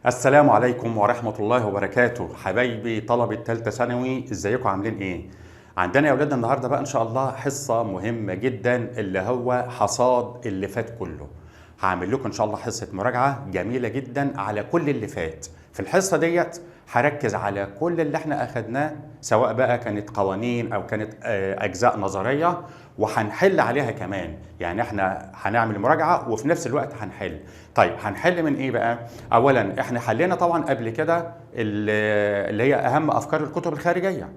السلام عليكم ورحمة الله وبركاته. حبايبي طلبة تالتة ثانوي، ازيكم عاملين ايه؟ عندنا يا ولاد النهارده بقى ان شاء الله حصة مهمة جدا اللي هو حصاد اللي فات كله. هعمل لكم ان شاء الله حصة مراجعة جميلة جدا على كل اللي فات. في الحصة ديت هركز على كل اللي احنا اخدناه، سواء بقى كانت قوانين او كانت اجزاء نظرية، وهنحل عليها كمان. يعني احنا هنعمل مراجعة وفي نفس الوقت هنحل. طيب هنحل من ايه بقى؟ اولا احنا حلينا طبعا قبل كده اللي هي اهم افكار الكتب الخارجيه.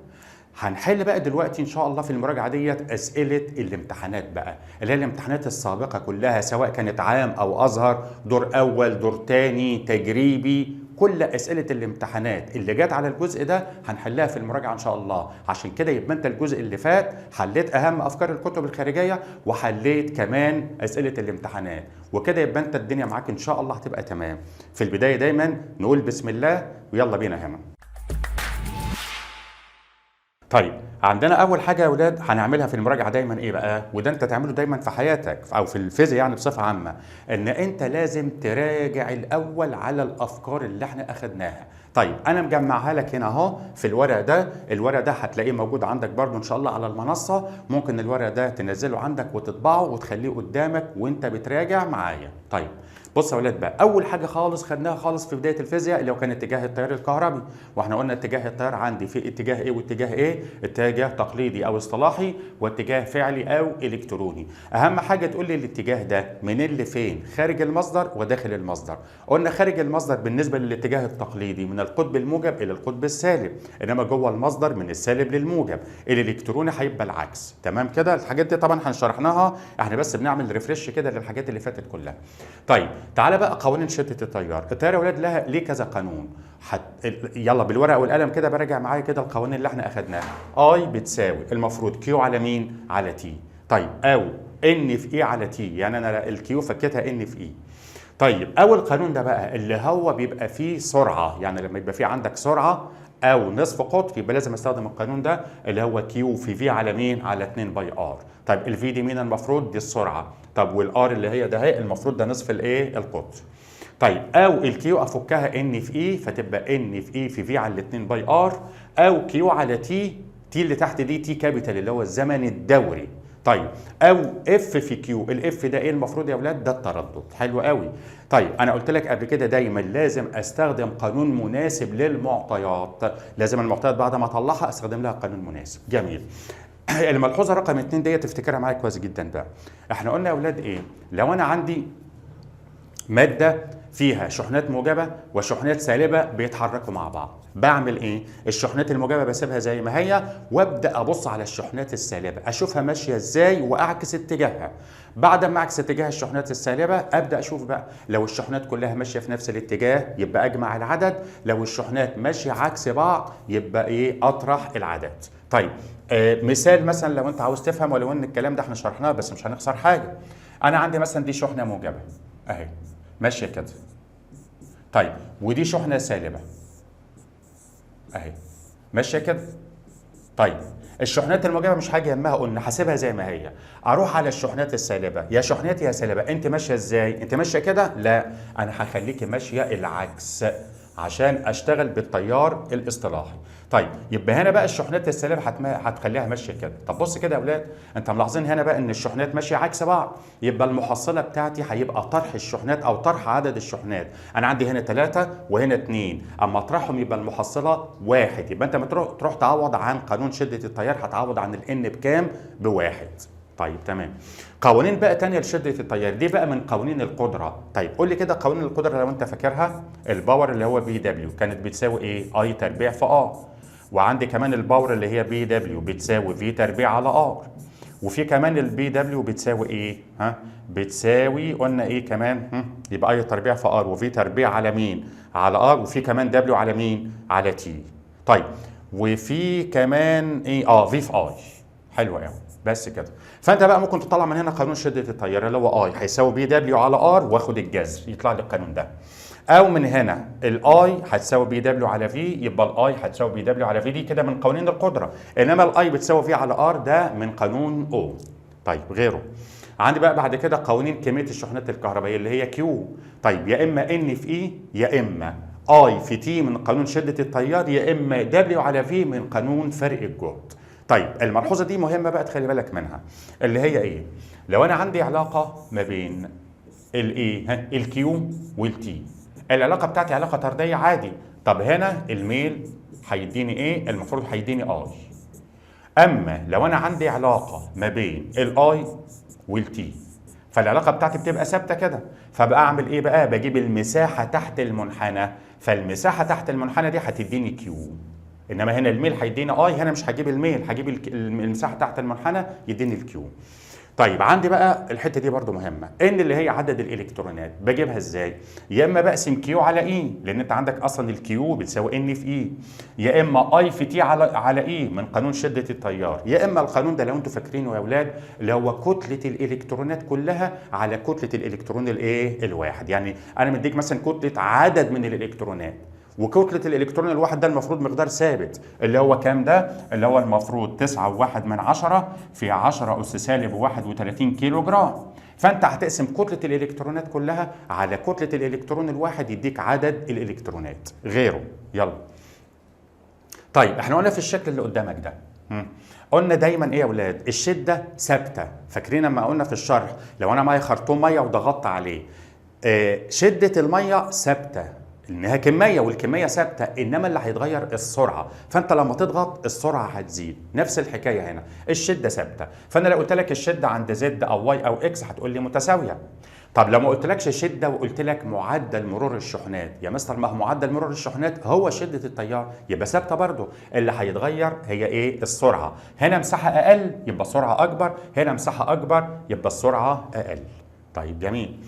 هنحل بقى دلوقتي ان شاء الله في المراجعه ديت اسئله الامتحانات بقى، اللي هي الامتحانات السابقه كلها، سواء كانت عام او ازهر، دور اول دور تاني تجريبي. كل اسئله الامتحانات اللي جت على الجزء ده هنحلها في المراجعه ان شاء الله. عشان كده يبقى انت الجزء اللي فات حليت اهم افكار الكتب الخارجيه وحليت كمان اسئله الامتحانات، وكده يبقى انت الدنيا معاك ان شاء الله هتبقى تمام. في البدايه دايما نقول بسم الله ويلا بينا هنا. طيب عندنا اول حاجه يا اولاد هنعملها في المراجعه دايما ايه بقى، وده انت تعمله دايما في حياتك او في الفيزياء يعني بصفه عامه، ان انت لازم تراجع الاول على الافكار اللي احنا اخدناها. طيب انا مجمعها لك هنا اهو في الورق ده. الورق ده هتلاقيه موجود عندك برضو ان شاء الله على المنصه. ممكن الورق ده تنزله عندك وتطبعه وتخليه قدامك وانت بتراجع معايا. طيب بص يا ولاد بقى، اول حاجه خالص خدناها خالص في بدايه الفيزياء اللي هو كان اتجاه التيار الكهربي. واحنا قلنا اتجاه التيار عندي في اتجاه ايه واتجاه ايه؟ اتجاه تقليدي او اصطلاحي واتجاه فعلي او الكتروني. اهم حاجه تقول لي الاتجاه ده من اللي فين؟ خارج المصدر وداخل المصدر. قلنا خارج المصدر بالنسبه للاتجاه التقليدي من القطب الموجب الى القطب السالب، انما جوه المصدر من السالب للموجب. الالكتروني هيبقى العكس. تمام كده؟ الحاجات دي طبعا هنشرحناها، احنا بس بنعمل ريفريش كده للحاجات اللي فاتت كلها. طيب تعالى بقى قوانين شدة التيار. التيار يا ولاد لها ليه كذا قانون. يلا بالورقه والقلم كده براجع معايا كده القوانين اللي احنا اخدناها. اي بتساوي المفروض كيو على مين؟ على تي. طيب او ان في اي على تي، يعني انا الكيو فكيتها ان في اي. طيب اول قانون ده بقى اللي هو بيبقى فيه سرعه، يعني لما يبقى فيه عندك سرعه او نصف قطر يبقى لازم استخدم القانون ده اللي هو كيو في في على مين؟ على 2 باي ار. طيب الفي دي مين المفروض؟ دي السرعه. طب والار اللي هي ده هي المفروض ده نصف الايه؟ القطر. طيب او الكيو افكها ان في اي فتبقى ان في اي في في على 2 باي ار، او كيو على تي. تي اللي تحت دي تي كابيتال اللي هو الزمن الدوري. طيب او اف في كيو. الاف ده ايه المفروض يا اولاد؟ ده التردد. حلو قوي. طيب انا قلت لك قبل كده دايما لازم استخدم قانون مناسب للمعطيات. لازم المعطيات بعد ما اطلعها استخدم لها قانون مناسب. جميل. الملحوظه رقم 2 ديت تفتكرها معايا كويس جدا بقى. احنا قلنا يا اولاد ايه؟ لو انا عندي ماده فيها شحنات موجبه وشحنات سالبه بيتحركوا مع بعض، بعمل ايه؟ الشحنات الموجبه بسيبها زي ما هي وابدا ابص على الشحنات السالبه اشوفها ماشيه ازاي واعكس اتجاهها. بعد ما اعكس اتجاه الشحنات السالبه ابدا اشوف بقى لو الشحنات كلها ماشيه في نفس الاتجاه يبقى اجمع العدد، لو الشحنات ماشيه عكس بعض يبقى ايه؟ اطرح العدد. طيب مثال مثلا لو انت عاوز تفهم، ولو ان الكلام ده احنا شرحناه بس مش هنخسر حاجه. انا عندي مثلا دي شحنه موجبه اهي ماشيه كده. طيب ودي شحنه سالبه اهي ماشيه كده. طيب الشحنات الموجبه مش هاجي يمها، قلنا حاسبها زي ما هي. اروح على الشحنات السالبه، يا شحناتي يا سالبه انت ماشيه ازاي؟ انت ماشيه كده؟ لا انا هخليكي ماشيه العكس عشان اشتغل بالتيار الاصطلاحي. طيب يبقى هنا بقى الشحنات السالبه هتخليها ماشيه كده. طب بص كده يا اولاد، انت ملاحظين هنا بقى ان الشحنات ماشيه عكس بعض، يبقى المحصله بتاعتي هيبقى طرح الشحنات او طرح عدد الشحنات. انا عندي هنا 3 وهنا 2، اما اطرحهم يبقى المحصله 1. يبقى انت تروح تعوض عن قانون شده التيار هتعوض عن الان بكام؟ بواحد. طيب تمام. قوانين بقى تانية لشدة التيار دي بقى من قوانين القدرة. طيب قول لي كده قوانين القدرة لو انت فاكرها. الباور اللي هو بي دبليو كانت بتساوي ايه؟ اي تربيع في ار. وعندي كمان الباور اللي هي بي دبليو بتساوي في تربيع على ار. وفي كمان البي دبليو بتساوي ايه؟ بتساوي قلنا ايه كمان؟ يبقى اي تربيع في ار وفي تربيع على مين؟ على ار، وفي كمان دبليو على مين؟ على تي. طيب وفي كمان ايه؟ في اي. حلو قوي. بس كده. فانت بقى ممكن تطلع من هنا قانون شده التيار اللي هو اي هيساوي بي دبليو على ار واخد الجذر يطلع لي القانون ده. او من هنا الاي هتساوي بي دبليو على في، يبقى الاي هتساوي بي دبليو على في. دي كده من قوانين القدره. انما الاي بتساوي في على ار ده من قانون او. طيب غيره عندي بقى بعد كده قوانين كميه الشحنات الكهربائيه اللي هي كيو. طيب يا اما ان في اي يا اما اي في تي من قانون شده التيار، يا اما دبليو على في من قانون فرق الجهد. طيب الملحوظه دي مهمه بقى تخلي بالك منها، اللي هي ايه؟ لو انا عندي علاقه ما بين الايه الكيو والتي، العلاقه بتاعتي علاقه طرديه عادي. طب هنا الميل هيديني ايه؟ المفروض هيديني اي. اما لو انا عندي علاقه ما بين الاي والتي، فالعلاقه بتاعتي بتبقى ثابته كده، فبقى اعمل ايه بقى؟ بجيب المساحه تحت المنحنى، فالمساحه تحت المنحنى دي هتديني كيو. انما هنا الميل هيديني اي، هنا مش هجيب الميل، هجيب المساحه تحت المنحنى يديني الكيو. طيب عندي بقى الحته دي برضو مهمه، ان اللي هي عدد الالكترونات بجيبها ازاي؟ يا اما بقسم كيو على اي، لان انت عندك اصلا الكيو بتساوي ان في اي، يا اما اي في تي على اي من قانون شده التيار، يا اما القانون ده لو انتوا فاكرينه يا اولاد اللي هو كتله الالكترونات كلها على كتله الالكترون الايه الواحد. يعني انا مديك مثلا كتله عدد من الالكترونات، وكتلة الإلكترون الواحد ده المفروض مقدار ثابت، اللي هو كام ده؟ اللي هو المفروض 9.1 في 10 أس سالب 31 كيلو جرام. فأنت هتقسم كتلة الإلكترونات كلها على كتلة الإلكترون الواحد يديك عدد الإلكترونات غيره. يلا. طيب احنا قلنا في الشكل اللي قدامك ده، قلنا دايما ايه يا اولاد؟ الشده ثابته. فاكرين لما قلنا في الشرح لو انا معايا خرطوم ميه وضغطت عليه، شده الميه ثابته انها كميه، والكميه ثابته، انما اللي هيتغير السرعه. فانت لما تضغط السرعه هتزيد. نفس الحكايه هنا، الشده ثابته. فانا لو قلت لك الشده عند زد او واي او اكس هتقول لي متساويه. طب لو ما قلتلكش شده وقلت لك معدل مرور الشحنات، يا مستر ما هو معدل مرور الشحنات هو شده التيار، يبقى ثابته برضه. اللي هيتغير هي ايه؟ السرعه. هنا مساحه اقل يبقى سرعه اكبر، هنا مساحه اكبر يبقى السرعه اقل. طيب جميل.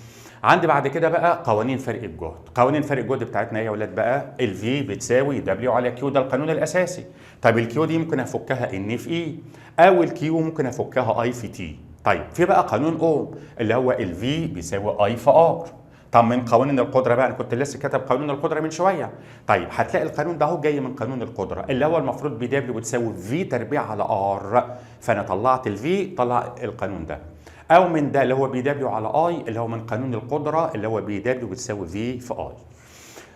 عندي بعد كده بقى قوانين فرق الجهد. قوانين فرق الجهد بتاعتنا ايه يا اولاد بقى؟ الفي بتساوي دبليو على كيو، ده القانون الاساسي. طيب الكيو دي ممكن افكها ان في اي، او الكيو ممكن افكها اي في تي. طيب في بقى قانون اوم اللي هو الفي بيساوي اي في ار. طب من قوانين القدره بقى، انا كنت لسه كاتب قانون القدره من شويه. طيب هتلاقي القانون ده اهو جاي من قانون القدره، اللي هو المفروض بي دبليو بتساوي في تربيع على ار. فانا طلعت الفي، طلع القانون ده. او من ده اللي هو بي دبليو على اي، اللي هو من قانون القدره اللي هو بي دبليو بتساوي في في اي.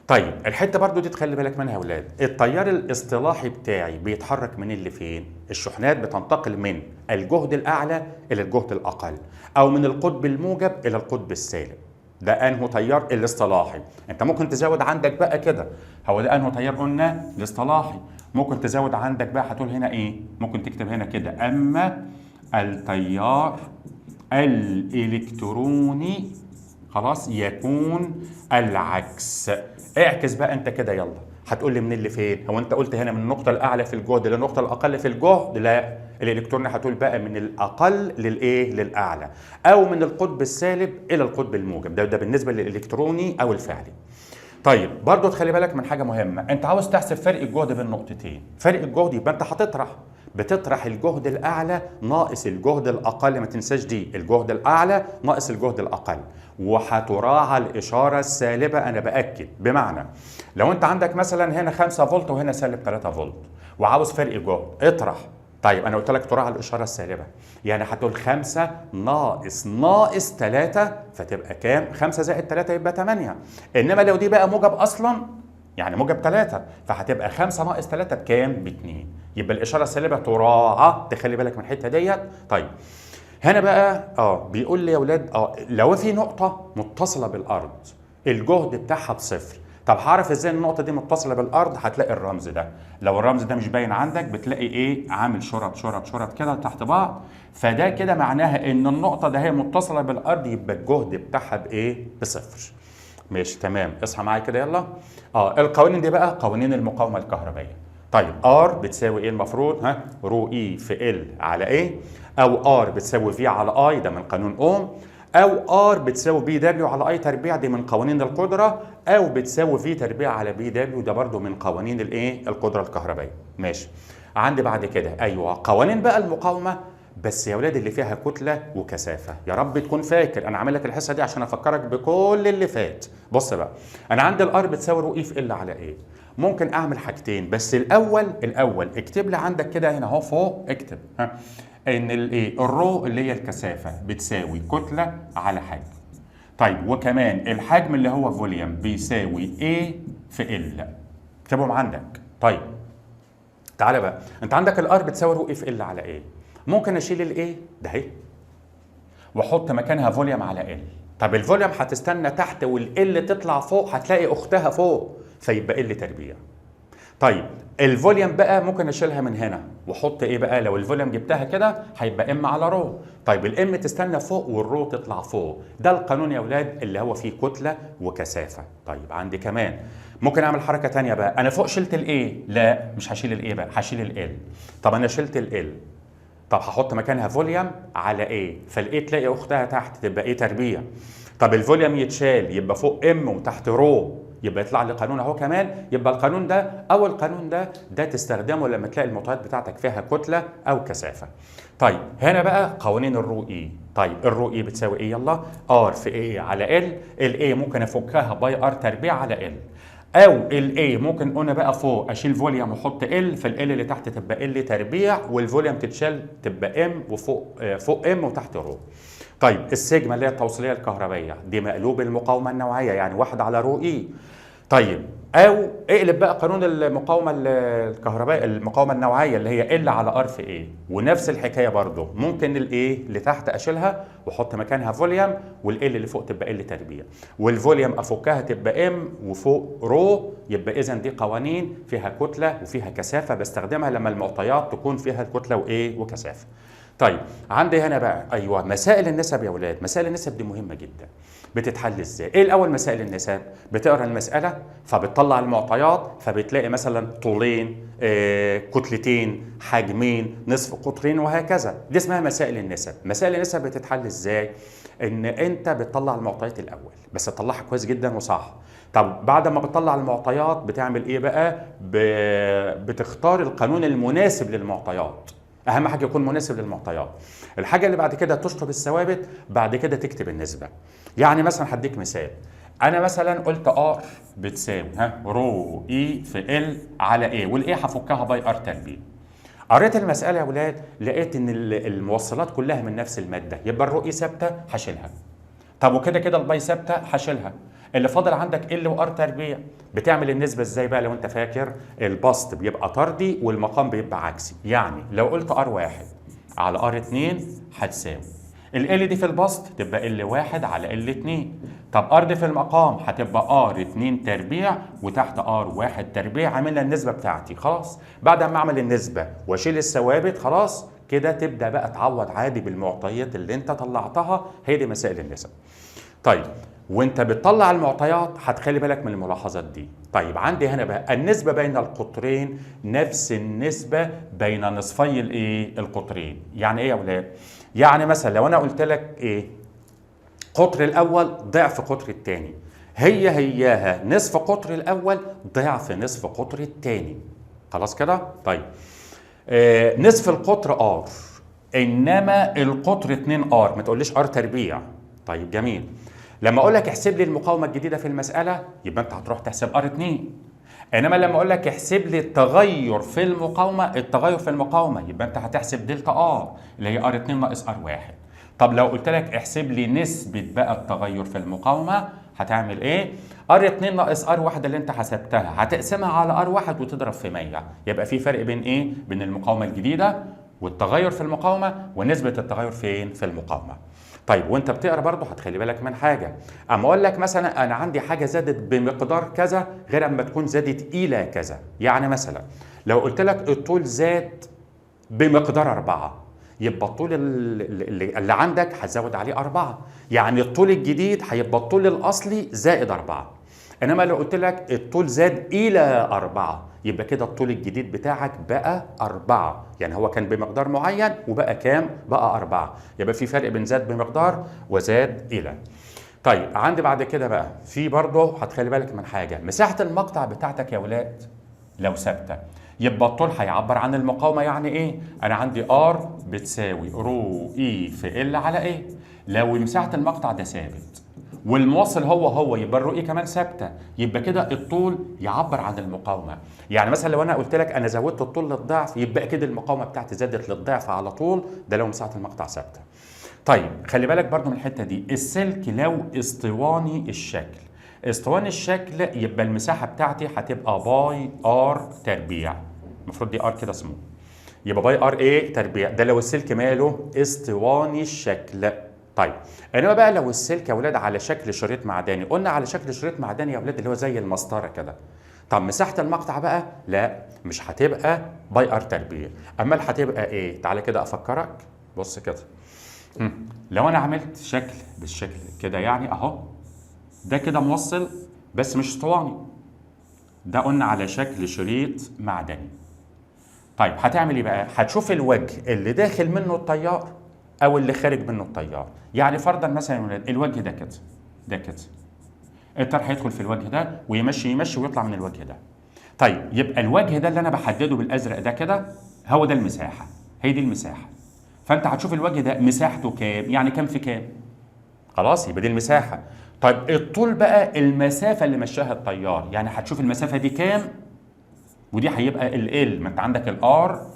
طيب الحته برضو دي تخلي بالك منها يا اولاد، التيار الاصطلاحي بتاعي بيتحرك من اللي فين؟ الشحنات بتنتقل من الجهد الاعلى الى الجهد الاقل، او من القطب الموجب الى القطب السالب. ده انه تيار الاصطلاحي. انت ممكن تزود عندك بقى كده، هو ده انه تيار قلنا الاصطلاحي. ممكن تزود عندك بقى، هتقول هنا ايه؟ ممكن تكتب هنا كده اما التيار الالكتروني خلاص يكون العكس. اعكس بقى انت كده. يلا هتقول لي من اللي فين؟ هو انت قلت هنا من النقطه الاعلى في الجهد للنقطه الاقل في الجهد؟ لا، الالكترون هتقول بقى من الاقل للايه؟ للاعلى، او من القطب السالب الى القطب الموجب. ده بالنسبه للالكتروني او الفعلي. طيب برضو تخلي بالك من حاجه مهمه، انت عاوز تحسب فرق الجهد بين نقطتين. فرق الجهد يبقى انت بتطرح الجهد الاعلى ناقص الجهد الاقل. ما تنساش دي، الجهد الاعلى ناقص الجهد الاقل، وهتراعى الاشاره السالبه. انا باكد، بمعنى لو انت عندك مثلا هنا 5 فولت وهنا سالب 3 فولت وعاوز فرق الجهد، اطرح. طيب انا قلت لك تراعى الاشاره السالبه، يعني هتقول 5 ناقص 3 فتبقى كام؟ 5 زائد 3 يبقى 8. انما لو دي بقى موجب اصلا، يعني موجب 3، فهتبقى 5 ناقص 3 بكام؟ ب2. يبقى الاشاره السالبه تراعى، تخلي بالك من الحته ديت. طيب هنا بقى بيقول لي يا اولاد لو في نقطه متصله بالارض الجهد بتاعها بصفر. طب هعرف ازاي النقطه دي متصله بالارض؟ هتلاقي الرمز ده. لو الرمز ده مش باين عندك بتلاقي ايه؟ عامل شرط كده تحت بعض، فده كده معناها ان النقطه ده هي متصله بالارض، يبقى الجهد بتاعها بايه؟ بصفر. ماشي تمام، اصحى معايا كده يلا. القوانين دي بقى قوانين المقاومه الكهربائيه. طيب ار بتساوي ايه المفروض؟ رو اي في ال على ايه، او ار بتساوي في على اي، ده من قانون اوم، او ار بتساوي بي دبليو على اي تربيع، دي من قوانين القدره، او بتساوي في تربيع على بي دبليو، ده برضو من قوانين الايه؟ القدره الكهربائيه. ماشي. عندي بعد كده قوانين بقى المقاومه، بس يا ولاد اللي فيها كتله وكثافه. يا رب تكون فاكر، انا عامل لك الحصه دي عشان افكرك بكل اللي فات. بص بقى، انا عندي الار بتساوي رو اي في ال على ايه. ممكن اعمل حاجتين، بس الاول اكتب لي عندك كده هنا اهو فوق، اكتب ان الايه؟ الرو اللي هي الكثافه بتساوي كتله على حجم. طيب وكمان الحجم اللي هو فوليوم بيساوي A في L، اكتبهم عندك. طيب تعالى بقى، انت عندك الار بتساوي رو اي في ال على ايه. ممكن اشيل الايه ده اهي واحط مكانها فوليوم على ال. طب الفوليوم هتستنى تحت والال تطلع فوق، هتلاقي اختها فوق فيبقى ال تربيع. طيب الفوليوم بقى ممكن اشيلها من هنا واحط ايه بقى، لو الفوليوم جبتها كده هيبقى ام على رو. طيب الام تستنى فوق والرو تطلع فوق. ده القانون يا اولاد اللي هو فيه كتله وكثافه. طيب عندي كمان ممكن اعمل حركه ثانيه بقى، انا فوق شلت الايه، لا مش هشيل الايه بقى، هشيل ال. طب انا شلت ال، طب هحط مكانها فوليوم على ايه، فالايه تلاقي اختها تحت تبقى ايه تربيع. طب الفوليوم يتشال يبقى فوق ام وتحت رو، يبقى يطلع لي قانون اهو كمان. يبقى القانون ده او القانون ده تستخدمه لما تلاقي المعطيات بتاعتك فيها كتله او كثافه. طيب هنا بقى قوانين الرو اي. طيب الرو اي بتساوي ايه؟ يلا ار في اي على ال. الاي ممكن افكها باي ار تربيع على ال، او الاي ممكن قلنا بقى فوق اشيل فوليوم واحط ال، فال اللي تحت تبقى ال تربيع والفوليوم تتشال تبقى ام وفوق فوق ام وتحت رو. طيب السيجما اللي هي التوصيليه الكهربائيه دي مقلوب المقاومه النوعيه، يعني 1 على رو اي. طيب او اقلب بقى قانون المقاومه الكهربائيه المقاومه النوعيه اللي هي ال على ار في ايه، ونفس الحكايه برضو ممكن الايه اللي تحت اشيلها واحط مكانها فوليوم، والال اللي فوق تبقى ال تربيع، والفوليوم افكها تبقى ام وفوق رو. يبقى اذا دي قوانين فيها كتله وفيها كثافه بستخدمها لما المعطيات تكون فيها الكتله وايه وكثافه. طيب عندي هنا بقى ايوه مسائل النسب يا اولاد. مسائل النسب دي مهمه جدا. بتتحل ازاي؟ ايه الاول مسائل النسب؟ بتقرا المساله فبتطلع المعطيات فبتلاقي مثلا طولين كتلتين حجمين نصف قطرين وهكذا، دي اسمها مسائل النسب. مسائل النسب بتتحل ازاي؟ ان انت بتطلع المعطيات الاول بس تطلعها كويس جدا وصح. طب بعد ما بتطلع المعطيات بتعمل ايه بقى؟ بتختار القانون المناسب للمعطيات. اهم حاجه يكون مناسب للمعطيات. الحاجه اللي بعد كده تشطب الثوابت، بعد كده تكتب النسبه. يعني مثلا هديك مثال، انا مثلا قلت ار بتساوي رو اي في ال على ايه، والايه هفكها باي ار تربيع. قريت المساله يا ولاد لقيت ان الموصلات كلها من نفس الماده، يبقى الرو اي ثابته هشيلها. طب وكده كده الباي ثابته هشيلها. اللي فاضل عندك ال وار تربيع. بتعمل النسبه ازاي بقى؟ لو انت فاكر البسط بيبقى طردي والمقام بيبقى عكسي. يعني لو قلت ار واحد على ار 2 هتساوي ال دي في البسط تبقى ال واحد على ال 2. طب ار دي في المقام هتبقى ار 2 تربيع وتحت ار 1 تربيع. عملنا النسبه بتاعتي خلاص. بعد ما اعمل النسبه واشيل الثوابت خلاص كده تبدا بقى تعوض عادي بالمعطيات اللي انت طلعتها. هي دي مسائل النسب. طيب وانت بتطلع المعطيات هتخلي بالك من الملاحظات دي. طيب عندي هنا بقى النسبة بين القطرين نفس النسبة بين نصفي الايه القطرين. يعني ايه يا ولاد؟ يعني مثلا لو انا قلت لك ايه قطر الاول ضعف قطر الثاني، هياها نصف قطر الاول ضعف نصف قطر الثاني. خلاص كده؟ طيب نصف القطر ار انما القطر 2 ار، ما تقوليش ار تربيع. طيب جميل. لما اقول لك احسب لي المقاومه الجديده في المساله يبقى انت هتروح تحسب ار 2. انما لما اقول لك احسب لي التغير في المقاومه يبقى انت هتحسب دلتا ار اللي هي ار 2 ناقص ار 1. طب لو قلت لك احسب لي نسبه بقى التغير في المقاومه هتعمل ايه؟ ار 2 ناقص ار 1 اللي انت حسبتها هتقسمها على ار 1 وتضرب في 100. يبقى في فرق بين ايه؟ بين المقاومه الجديده والتغير في المقاومه ونسبه التغير فين؟ في المقاومه. طيب وانت بتقرا برضه هتخلي بالك من حاجه. اما اقول لك مثلا انا عندي حاجه زادت بمقدار كذا غير اما تكون زادت الى كذا. يعني مثلا لو قلت لك الطول زاد بمقدار 4، يبقى الطول اللي عندك هتزود عليه 4. يعني الطول الجديد هيبقى الطول الاصلي زائد 4. انما لو قلت لك الطول زاد الى 4 يبقى كده الطول الجديد بتاعك بقى 4. يعني هو كان بمقدار معين وبقى كام؟ بقى 4. يبقى في فرق بين زاد بمقدار وزاد الى. طيب عندي بعد كده بقى في برضه هتخلي بالك من حاجه. مساحه المقطع بتاعتك يا ولاد لو ثابته يبقى الطول هيعبر عن المقاومه. يعني ايه؟ انا عندي ار بتساوي رو اي في ال على ايه. لو مساحه المقطع ده ثابت والموصل هو يبقى الرؤية كمان ثابته، يبقى كده الطول يعبر عن المقاومه. يعني مثلا لو انا قلت لك انا زودت الطول للضعف يبقى كده المقاومه بتاعتي زادت للضعف على طول، ده لو مساحه المقطع ثابته. طيب خلي بالك برضو من الحته دي، السلك لو اسطواني الشكل، اسطواني الشكل يبقى المساحه بتاعتي هتبقى باي ار تربيع، المفروض دي ار كده اسمه، يبقى باي ار ايه تربيع، ده لو السلك ماله اسطواني الشكل. طيب انما بقى لو السلك يا ولاد على شكل شريط معدني، قلنا على شكل شريط معدني يا ولاد اللي هو زي المسطره كده. طب مساحه المقطع بقى لا مش هتبقى باي ار تربيع، امال هتبقى ايه؟ تعالى كده افكرك، بص كده. لو انا عملت شكل بالشكل كده يعني اهو، ده كده موصل بس مش اسطواني، ده قلنا على شكل شريط معدني. طيب هتعمل ايه بقى؟ هتشوف الوجه اللي داخل منه التيار او اللي خارج منه التيار. يعني فرضا مثلا الوجه ده كده، ده كده، التيار هيدخل في الوجه ده ويمشي يمشي ويطلع من الوجه ده. طيب يبقى الوجه ده اللي انا بحدده بالازرق ده كده هو ده المساحه، هي دي المساحه. فانت هتشوف الوجه ده مساحته كام، يعني كام في كام، خلاص يبقى دي المساحه. طيب الطول بقى المسافه اللي مشاها التيار، يعني هتشوف المسافه دي كام، ودي هيبقى ال، ما انت عندك الار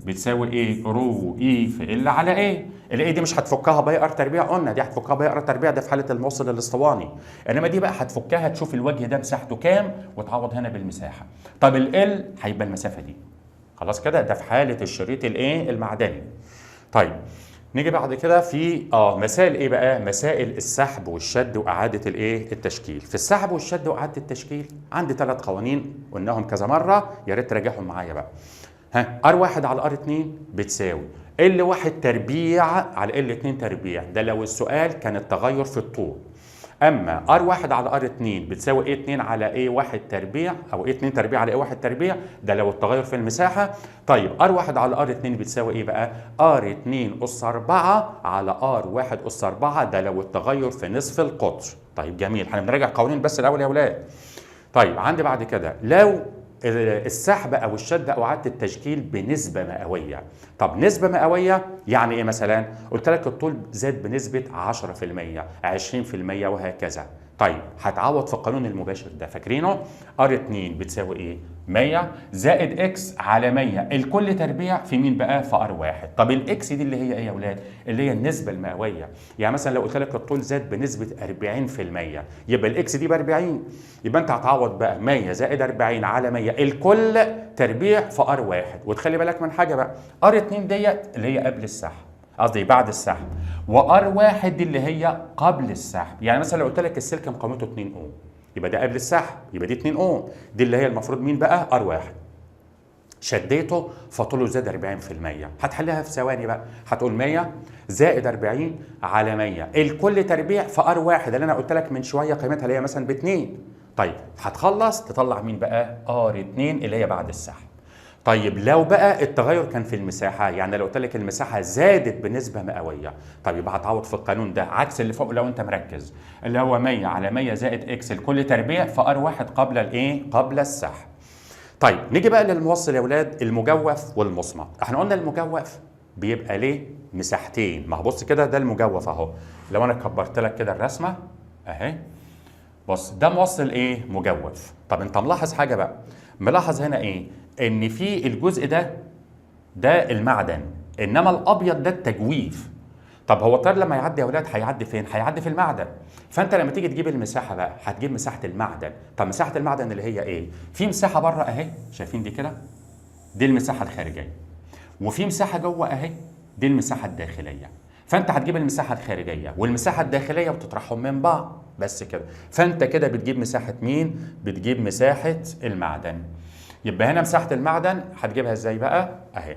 بتساوي ايه؟ رو اي في ال على ايه؟ الاي دي مش هتفكها باي ار تربيع، قلنا دي هتفكها باي ار تربيع ده في حاله الموصل الاسطواني، انما دي بقى هتفكها تشوف الوجه ده مساحته كام وتعوض هنا بالمساحه. طب ال هيبقى المسافه دي، خلاص كده ده في حاله الشريط الايه المعدني. طيب نيجي بعد كده في مسائل ايه بقى؟ مسائل السحب والشد واعاده الايه التشكيل. في السحب والشد واعاده التشكيل عندي 3 قوانين قلناهم كذا مره، يا ريت تراجعهم معايا بقى. R1 على R2 بتساوي L1 تربيع على L2 تربيع، ده لو السؤال كان التغير في الطول. اما R1 على R2 بتساوي A2 على A1 تربيع او A2 تربيع على A1 تربيع، ده لو التغير في المساحه. طيب R1 على R2 بتساوي ايه بقى؟ R2 أس 4 على R1 أس 4، ده لو التغير في نصف القطر. طيب جميل، احنا بنراجع قوانين بس الاول يا اولاد. طيب عندي بعد كده لو السحب او الشد او اعاده التشكيل بنسبه مئويه. طب نسبه مئويه يعني ايه؟ مثلا قلت لك الطول زاد بنسبه 10%، 20%، وهكذا. طيب هتعوض في القانون المباشر ده، فاكرينه؟ R2 بتساوي ايه؟ 100 زائد اكس على 100 الكل تربيع في مين بقى؟ في R1. طب الاكس دي اللي هي ايه يا اولاد؟ اللي هي النسبه المئويه. يعني مثلا لو قلت لك الطول زاد بنسبه 40%، يبقى الاكس دي ب 40، يبقى انت هتعوض بقى 100 زائد 40 على 100 الكل تربيع في R1. وتخلي بالك من حاجه بقى، R2 ديت اللي هي قبل السحب، قصدي بعد السحب، وR1 دي اللي هي قبل السحب. يعني مثلا لو قلت لك السلك مقاومته 2 اوم، يبقى ده قبل السحب، يبقى دي 2 اوم، دي اللي هي المفروض مين بقى؟ R1. شديته فطوله زاد 40%، هتحلها في ثواني بقى، هتقول 100 زائد 40 على 100 الكل تربيع في R1 اللي انا قلت لك من شويه قيمتها اللي هي مثلا ب2. طيب هتخلص تطلع مين بقى؟ R2 اللي هي بعد السحب. طيب لو بقى التغير كان في المساحه، يعني لو قلت لك المساحه زادت بنسبه مئويه، طيب يبقى هتعوض في القانون ده عكس اللي فوق لو انت مركز، اللي هو 100 على 100 زائد اكس الكل تربيع في R1 قبل الايه؟ قبل السحب. طيب نيجي بقى للموصل يا ولاد، المجوف والمصمت. احنا قلنا المجوف بيبقى ليه مساحتين، ما هو بص كده ده المجوف اهو، لو انا كبرت لك كده الرسمه اهي، بص ده موصل ايه؟ مجوف. طب انت ملاحظ حاجه بقى، ملاحظ هنا ايه؟ ان في الجزء ده المعدن، انما الابيض ده التجويف. طب هو التيار لما يعدي يا ولاد هيعدي فين؟ هيعدي في المعدن. فانت لما تيجي تجيب المساحه بقى هتجيب مساحه المعدن. طب مساحه المعدن اللي هي ايه؟ في مساحه بره اهي، شايفين دي كده؟ دي المساحه الخارجيه. وفي مساحه جوه اهي، دي المساحه الداخليه. فانت هتجيب المساحه الخارجيه والمساحه الداخليه وتطرحهم من بعض بس كده. فانت كده بتجيب مساحه مين؟ بتجيب مساحه المعدن. يبقى هنا مساحه المعدن هتجيبها ازاي بقى؟ اهي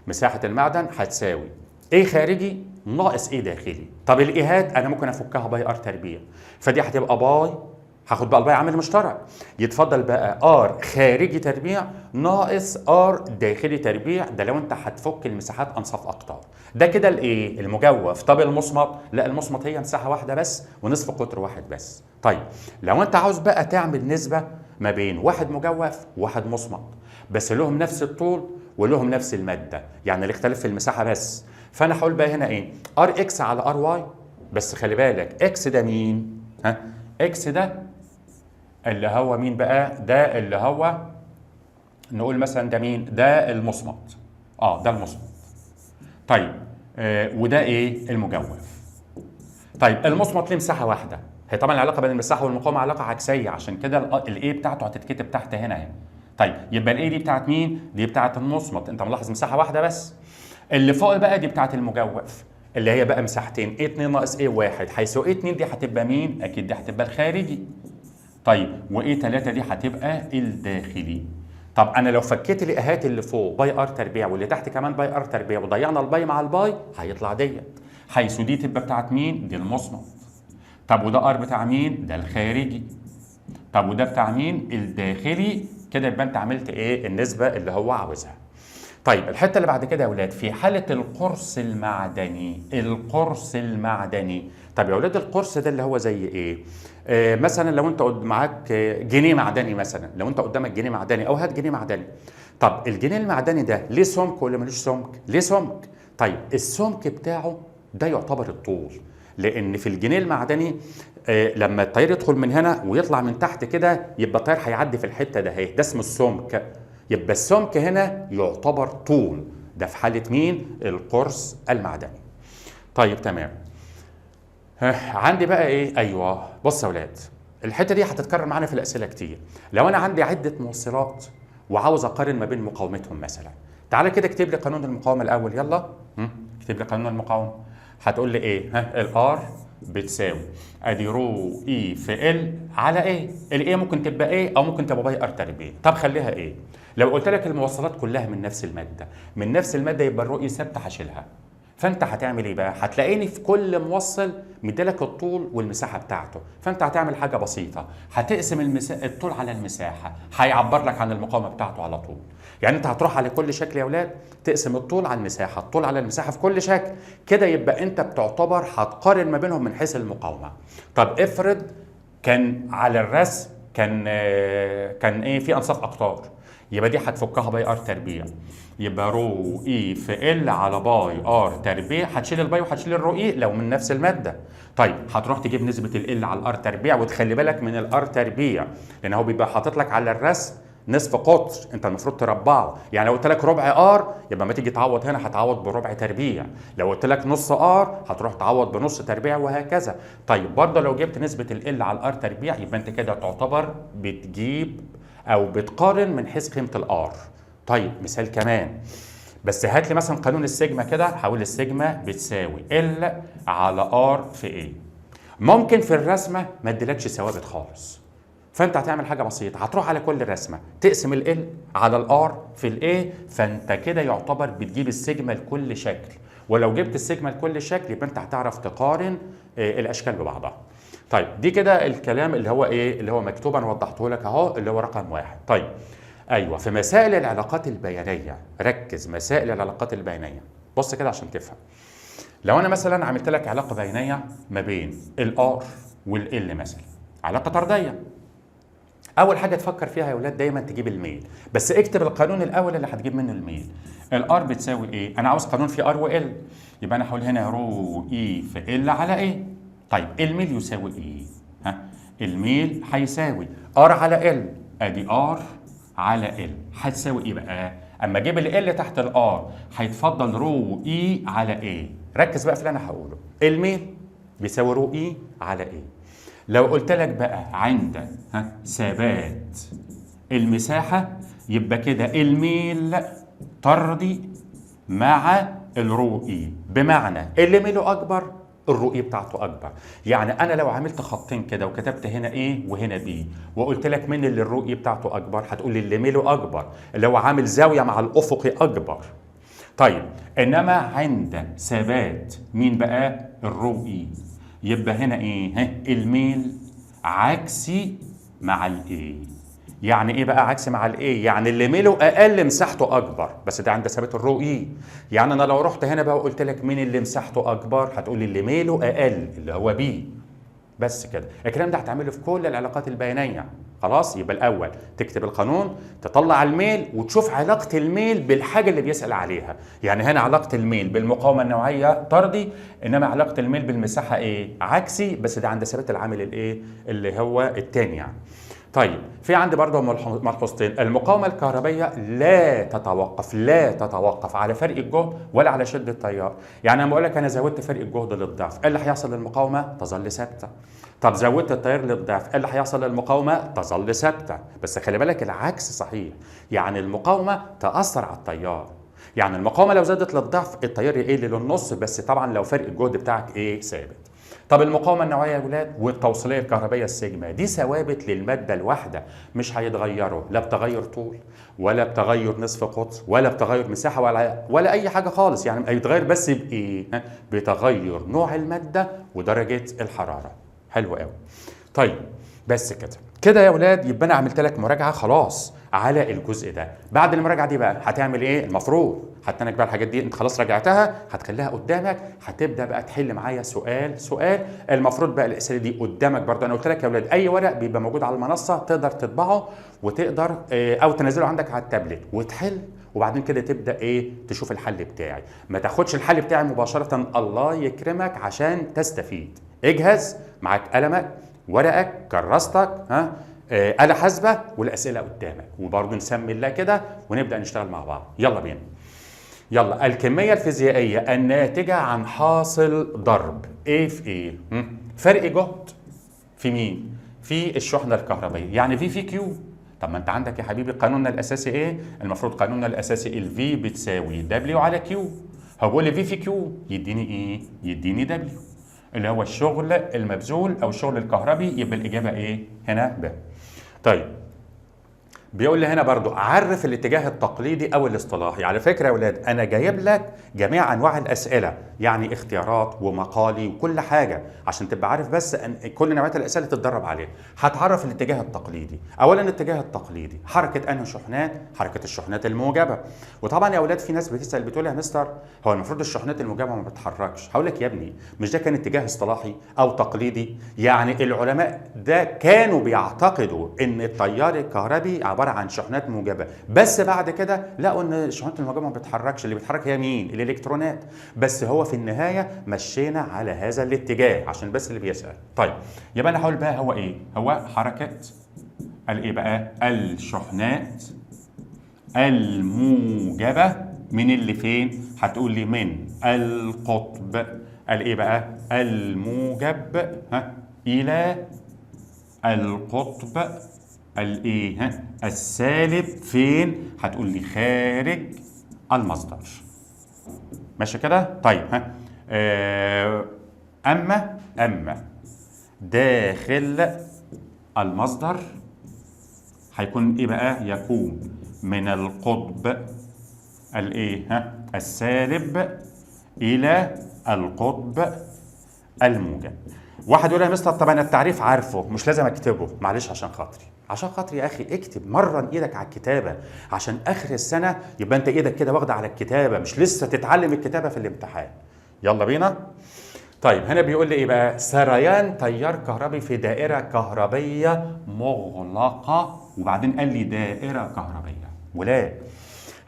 مساحه المعدن هتساوي ايه خارجي ناقص ايه داخلي. طب الايهات انا ممكن افكها باي ار تربيع، فدي هتبقى باي، هاخد بقى الباي عامل مشترك، يتفضل بقى ار خارجي تربيع ناقص ار داخلي تربيع، ده لو انت هتفك المساحات انصاف اقطار. ده كده الايه؟ المجوف. طب المصمت؟ لا المصمت هي مساحه واحده بس ونصف قطر واحد بس. طيب لو انت عاوز بقى تعمل نسبه ما بين واحد مجوف وواحد مصمت بس لهم نفس الطول ولهم نفس الماده، يعني الاختلاف في المساحه بس، فانا هقول بقى هنا ايه؟ ار اكس على ار واي، بس خلي بالك اكس ده مين؟ اكس ده اللي هو مين بقى؟ ده اللي هو نقول مثلا ده مين؟ ده المصمت. ده المصمت. طيب وده ايه؟ المجوف. طيب المصمت ليه مساحه واحده، هي طبعا العلاقه بين المساحه والمقاومه علاقه عكسيه، عشان كده الاي بتاعته هتتكتب تحت هنا اهي. طيب يبقى الاي دي بتاعت مين؟ دي بتاعت المصمت، انت ملاحظ مساحه واحده بس. اللي فوق بقى دي بتاعت المجوف اللي هي بقى مساحتين، A2 ناقص A1، حيث A2 دي هتبقى مين؟ اكيد دي هتبقى الخارجي. طيب وA3 دي هتبقى الداخلي. طب انا لو فكيت الاهات اللي فوق باي ار تربيع واللي تحت كمان باي ار تربيع وضيعنا الباي مع الباي هيطلع ديت، حيث دي تبقى بتاعت مين؟ دي المصمت. طب وده ار بتاع مين؟ ده الخارجي. طب وده بتاع مين؟ الداخلي. كده يبقى انت عملت ايه؟ النسبه اللي هو عاوزها. طيب الحته اللي بعد كده يا اولاد، في حاله القرص المعدني، القرص المعدني. طب يا اولاد القرص ده اللي هو زي ايه؟ مثلا لو انت معاك جنيه معدني، مثلا لو انت قدامك جنيه معدني او هات جنيه معدني. طب الجنيه المعدني ده ليه سمك ولا ملوش سمك؟ ليه سمك. طيب السمك بتاعه ده يعتبر الطول، لان في الجنيه المعدني لما التيار يدخل من هنا ويطلع من تحت كده يبقى التيار هيعدي في الحته ده اهي، ده اسمه السمك. يبقى السمك هنا يعتبر طول، ده في حاله مين؟ القرص المعدني. طيب تمام. عندي بقى ايه؟ ايوه بص يا اولاد، الحته دي هتتكرر معانا في الاسئله كتير. لو انا عندي عده موصلات وعاوز اقارن ما بين مقاومتهم مثلا، تعالى كده اكتب لي قانون المقاومه الاول، يلا اكتب لي قانون المقاومه. هتقول لي ايه؟ الار بتساوي ادي رو اي في ال على ايه؟ الايه ممكن تبقى ايه او ممكن تبقى باي ار تربيع. طب خليها ايه؟ لو قلت لك الموصلات كلها من نفس الماده، من نفس الماده يبقى الرو اي ثابته هشيلها. فانت هتعمل ايه بقى؟ هتلاقيني في كل موصل مديلك الطول والمساحه بتاعته، فانت هتعمل حاجه بسيطه، هتقسم الطول على المساحه، هيعبر لك عن المقاومه بتاعته على طول. يعني انت هتروح على كل شكل يا اولاد تقسم الطول على المساحه، الطول على المساحه في كل شكل، كده يبقى انت بتعتبر هتقارن ما بينهم من حيث المقاومه. طب افرض كان على الرسم كان ايه؟ في انصاف اقطار، يبقى دي هتفكها باي ار تربيع، يبقى رو اي في ال على باي ار تربيع، هتشيل الباي وهتشيل الرو اي لو من نفس الماده. طيب هتروح تجيب نسبه ال على الار تربيع، وتخلي بالك من الار تربيع لان هو بيبقى حاطط لك على الرسم نصف قطر، انت المفروض تربعه. يعني لو قلت لك ربع ار يبقى ما تيجي تعوض هنا هتعوض بربع تربيع، لو قلت لك نص ار هتروح تعوض بنص تربيع وهكذا. طيب برضه لو جبت نسبه ال على الار تربيع يبقى انت كده تعتبر بتجيب او بتقارن من حيث قيمه الار. طيب مثال كمان، بس هات لي مثلا قانون السيجما كده، هقول السيجما بتساوي ال على ار في ايه. ممكن في الرسمه ما اديلكش ثوابت خالص، فانت هتعمل حاجه بسيطه، هتروح على كل رسمه تقسم ال على الار في الايه، فانت كده يعتبر بتجيب السيجما لكل شكل، ولو جبت السيجما لكل شكل يبقى انت هتعرف تقارن الاشكال ببعضها. طيب دي كده الكلام اللي هو ايه؟ اللي هو مكتوب، انا وضحته لك اهو، اللي هو رقم 1. طيب ايوه في مسائل العلاقات البيانيه، ركز مسائل العلاقات البيانيه، بص كده عشان تفهم. لو انا مثلا عملت لك علاقه بيانيه ما بين الار والال مثلا، علاقه طرديه، اول حاجه تفكر فيها يا اولاد دايما تجيب الميل، بس اكتب القانون الاول اللي هتجيب منه الميل. الار بتساوي ايه؟ انا عاوز قانون فيه ار وال، يبقى انا هقول هنا رو اي في ال على ايه. طيب الميل يساوي ايه؟ الميل هيساوي ار على ال، ادي ار على ال هتساوي ايه بقى؟ اما اجيب ال تحت الار هيتفضل رو اي على ايه. ركز بقى في اللي انا هقوله، الميل بيساوي رو اي على ايه. لو قلت لك بقى عند ثبات المساحه يبقى كده الميل طردي مع الرو اي، بمعنى اللي ميله اكبر الرؤية بتاعته اكبر. يعني انا لو عملت خطين كده وكتبت هنا ايه وهنا بي، وقلت لك مين اللي الرؤية بتاعته اكبر، هتقول لي اللي ميله اكبر، اللي هو عامل زاوية مع الافقي اكبر. طيب انما عند ثبات مين بقى؟ الرؤية، يبقى هنا ايه؟ الميل عكسي مع الايه. يعني ايه بقى عكس مع الايه؟ يعني اللي ميله اقل مساحته اكبر، بس ده عند ثابت الرو اي. يعني انا لو رحت هنا بقى وقلت لك مين اللي مساحته اكبر، هتقول لي اللي ميله اقل اللي هو بي. بس كده الكلام ده هتعمله في كل العلاقات البيانيه. خلاص، يبقى الاول تكتب القانون، تطلع الميل وتشوف علاقه الميل بالحاجه اللي بيسال عليها. يعني هنا علاقه الميل بالمقاومه النوعيه طردي، انما علاقه الميل بالمساحه ايه؟ عكسي، بس ده عند ثابت العامل الايه اللي هو الثاني يعني. طيب في عندي برضه ملحوظتين. المقاومه الكهربيه لا تتوقف على فرق الجهد ولا على شده التيار. يعني انا بقول لك انا زودت فرق الجهد للضعف، ايه اللي هيحصل للمقاومه؟ تظل ثابته. طب زودت التيار للضعف، ايه اللي هيحصل للمقاومه؟ تظل ثابته. بس خلي بالك العكس صحيح، يعني المقاومه تاثر على التيار. يعني المقاومه لو زادت للضعف التيار يقل للنص، بس طبعا لو فرق الجهد بتاعك ايه؟ ثابت. طب المقاومه النوعيه يا ولاد والتوصيليه الكهربائيه السيجما دي ثوابت للماده الواحده، مش هيتغيروا لا بتغير طول ولا بتغير نصف قطر ولا بتغير مساحه ولا اي حاجه خالص. يعني هيتغير بس بايه؟ بتغير نوع الماده ودرجه الحراره. حلو قوي. طيب بس كده يا ولاد يبقى انا عملت لك مراجعه خلاص على الجزء ده. بعد المراجعه دي بقى هتعمل ايه؟ المفروض هتنك بقى الحاجات دي انت خلاص راجعتها، هتخليها قدامك، هتبدا بقى تحل معايا سؤال سؤال. المفروض بقى الاسئله دي قدامك برضه. انا قلت لك يا ولاد اي ورق بيبقى موجود على المنصه تقدر تطبعه وتقدر او تنزله عندك على التابلت وتحل، وبعدين كده تبدا ايه؟ تشوف الحل بتاعي. ما تاخدش الحل بتاعي مباشره، الله يكرمك عشان تستفيد. اجهز معاك قلمك ورقك كراستك آلة حاسبة والأسئلة قدامك، وبرضه نسمي الله كده ونبدأ نشتغل مع بعض. يلا بينا. يلا الكمية الفيزيائية الناتجة عن حاصل ضرب ايه في ايه؟ فرق جهد في مين؟ في الشحنة الكهربائية، يعني في كيو. طب ما انت عندك يا حبيبي قانوننا الأساسي ايه؟ المفروض قانوننا الأساسي الفي بتساوي دبليو على كيو. هقول لي في كيو يديني ايه؟ يديني دبليو اللي هو الشغل المبذول او الشغل الكهربي. يبقى الإجابة ايه؟ هنا ب. طيب بيقول لي هنا برضو عرف الاتجاه التقليدي او الاصطلاحي. على فكره يا اولاد انا جايب لك جميع انواع الاسئله، يعني اختيارات ومقالي وكل حاجه عشان تبقى عارف بس ان كل نوعيات الاسئله تتدرب عليها. هتعرف الاتجاه التقليدي. اولا الاتجاه التقليدي حركه انهي شحنات؟ حركه الشحنات الموجبه. وطبعا يا اولاد في ناس بتسال بتقول يا مستر هو المفروض الشحنات الموجبه ما بتتحركش. هقول لك يا ابني مش ده كان اتجاه اصطلاحي او تقليدي؟ يعني العلماء ده كانوا بيعتقدوا ان التيار الكهربي عباره عن شحنات موجبه، بس بعد كده لقوا ان الشحنات الموجبه ما بتتحركش، اللي بيتحرك هي مين؟ الالكترونات. بس هو في النهايه مشينا على هذا الاتجاه عشان بس اللي بيسال. طيب يبقى انا هقول بقى هو ايه؟ هو حركه الايه بقى؟ الشحنات الموجبه من اللي فين؟ هتقول لي من القطب الايه بقى؟ الموجب الى القطب الايه؟ السالب فين؟ هتقول لي خارج المصدر. ماشي كده؟ طيب اما داخل المصدر هيكون ايه بقى؟ يكون من القطب الايه؟ السالب الى القطب الموجب. واحد يقول لي يا مستر طب انا التعريف عارفه مش لازم اكتبه. معلش عشان خاطري يا اخي اكتب، مرن ايدك على الكتابه عشان اخر السنه يبقى انت ايدك كده واخده على الكتابه، مش لسه تتعلم الكتابه في الامتحان. يلا بينا. طيب هنا بيقول لي ايه بقى؟ سريان تيار كهربي في دائره كهربيه مغلقه، وبعدين قال لي دائره كهربيه. ولا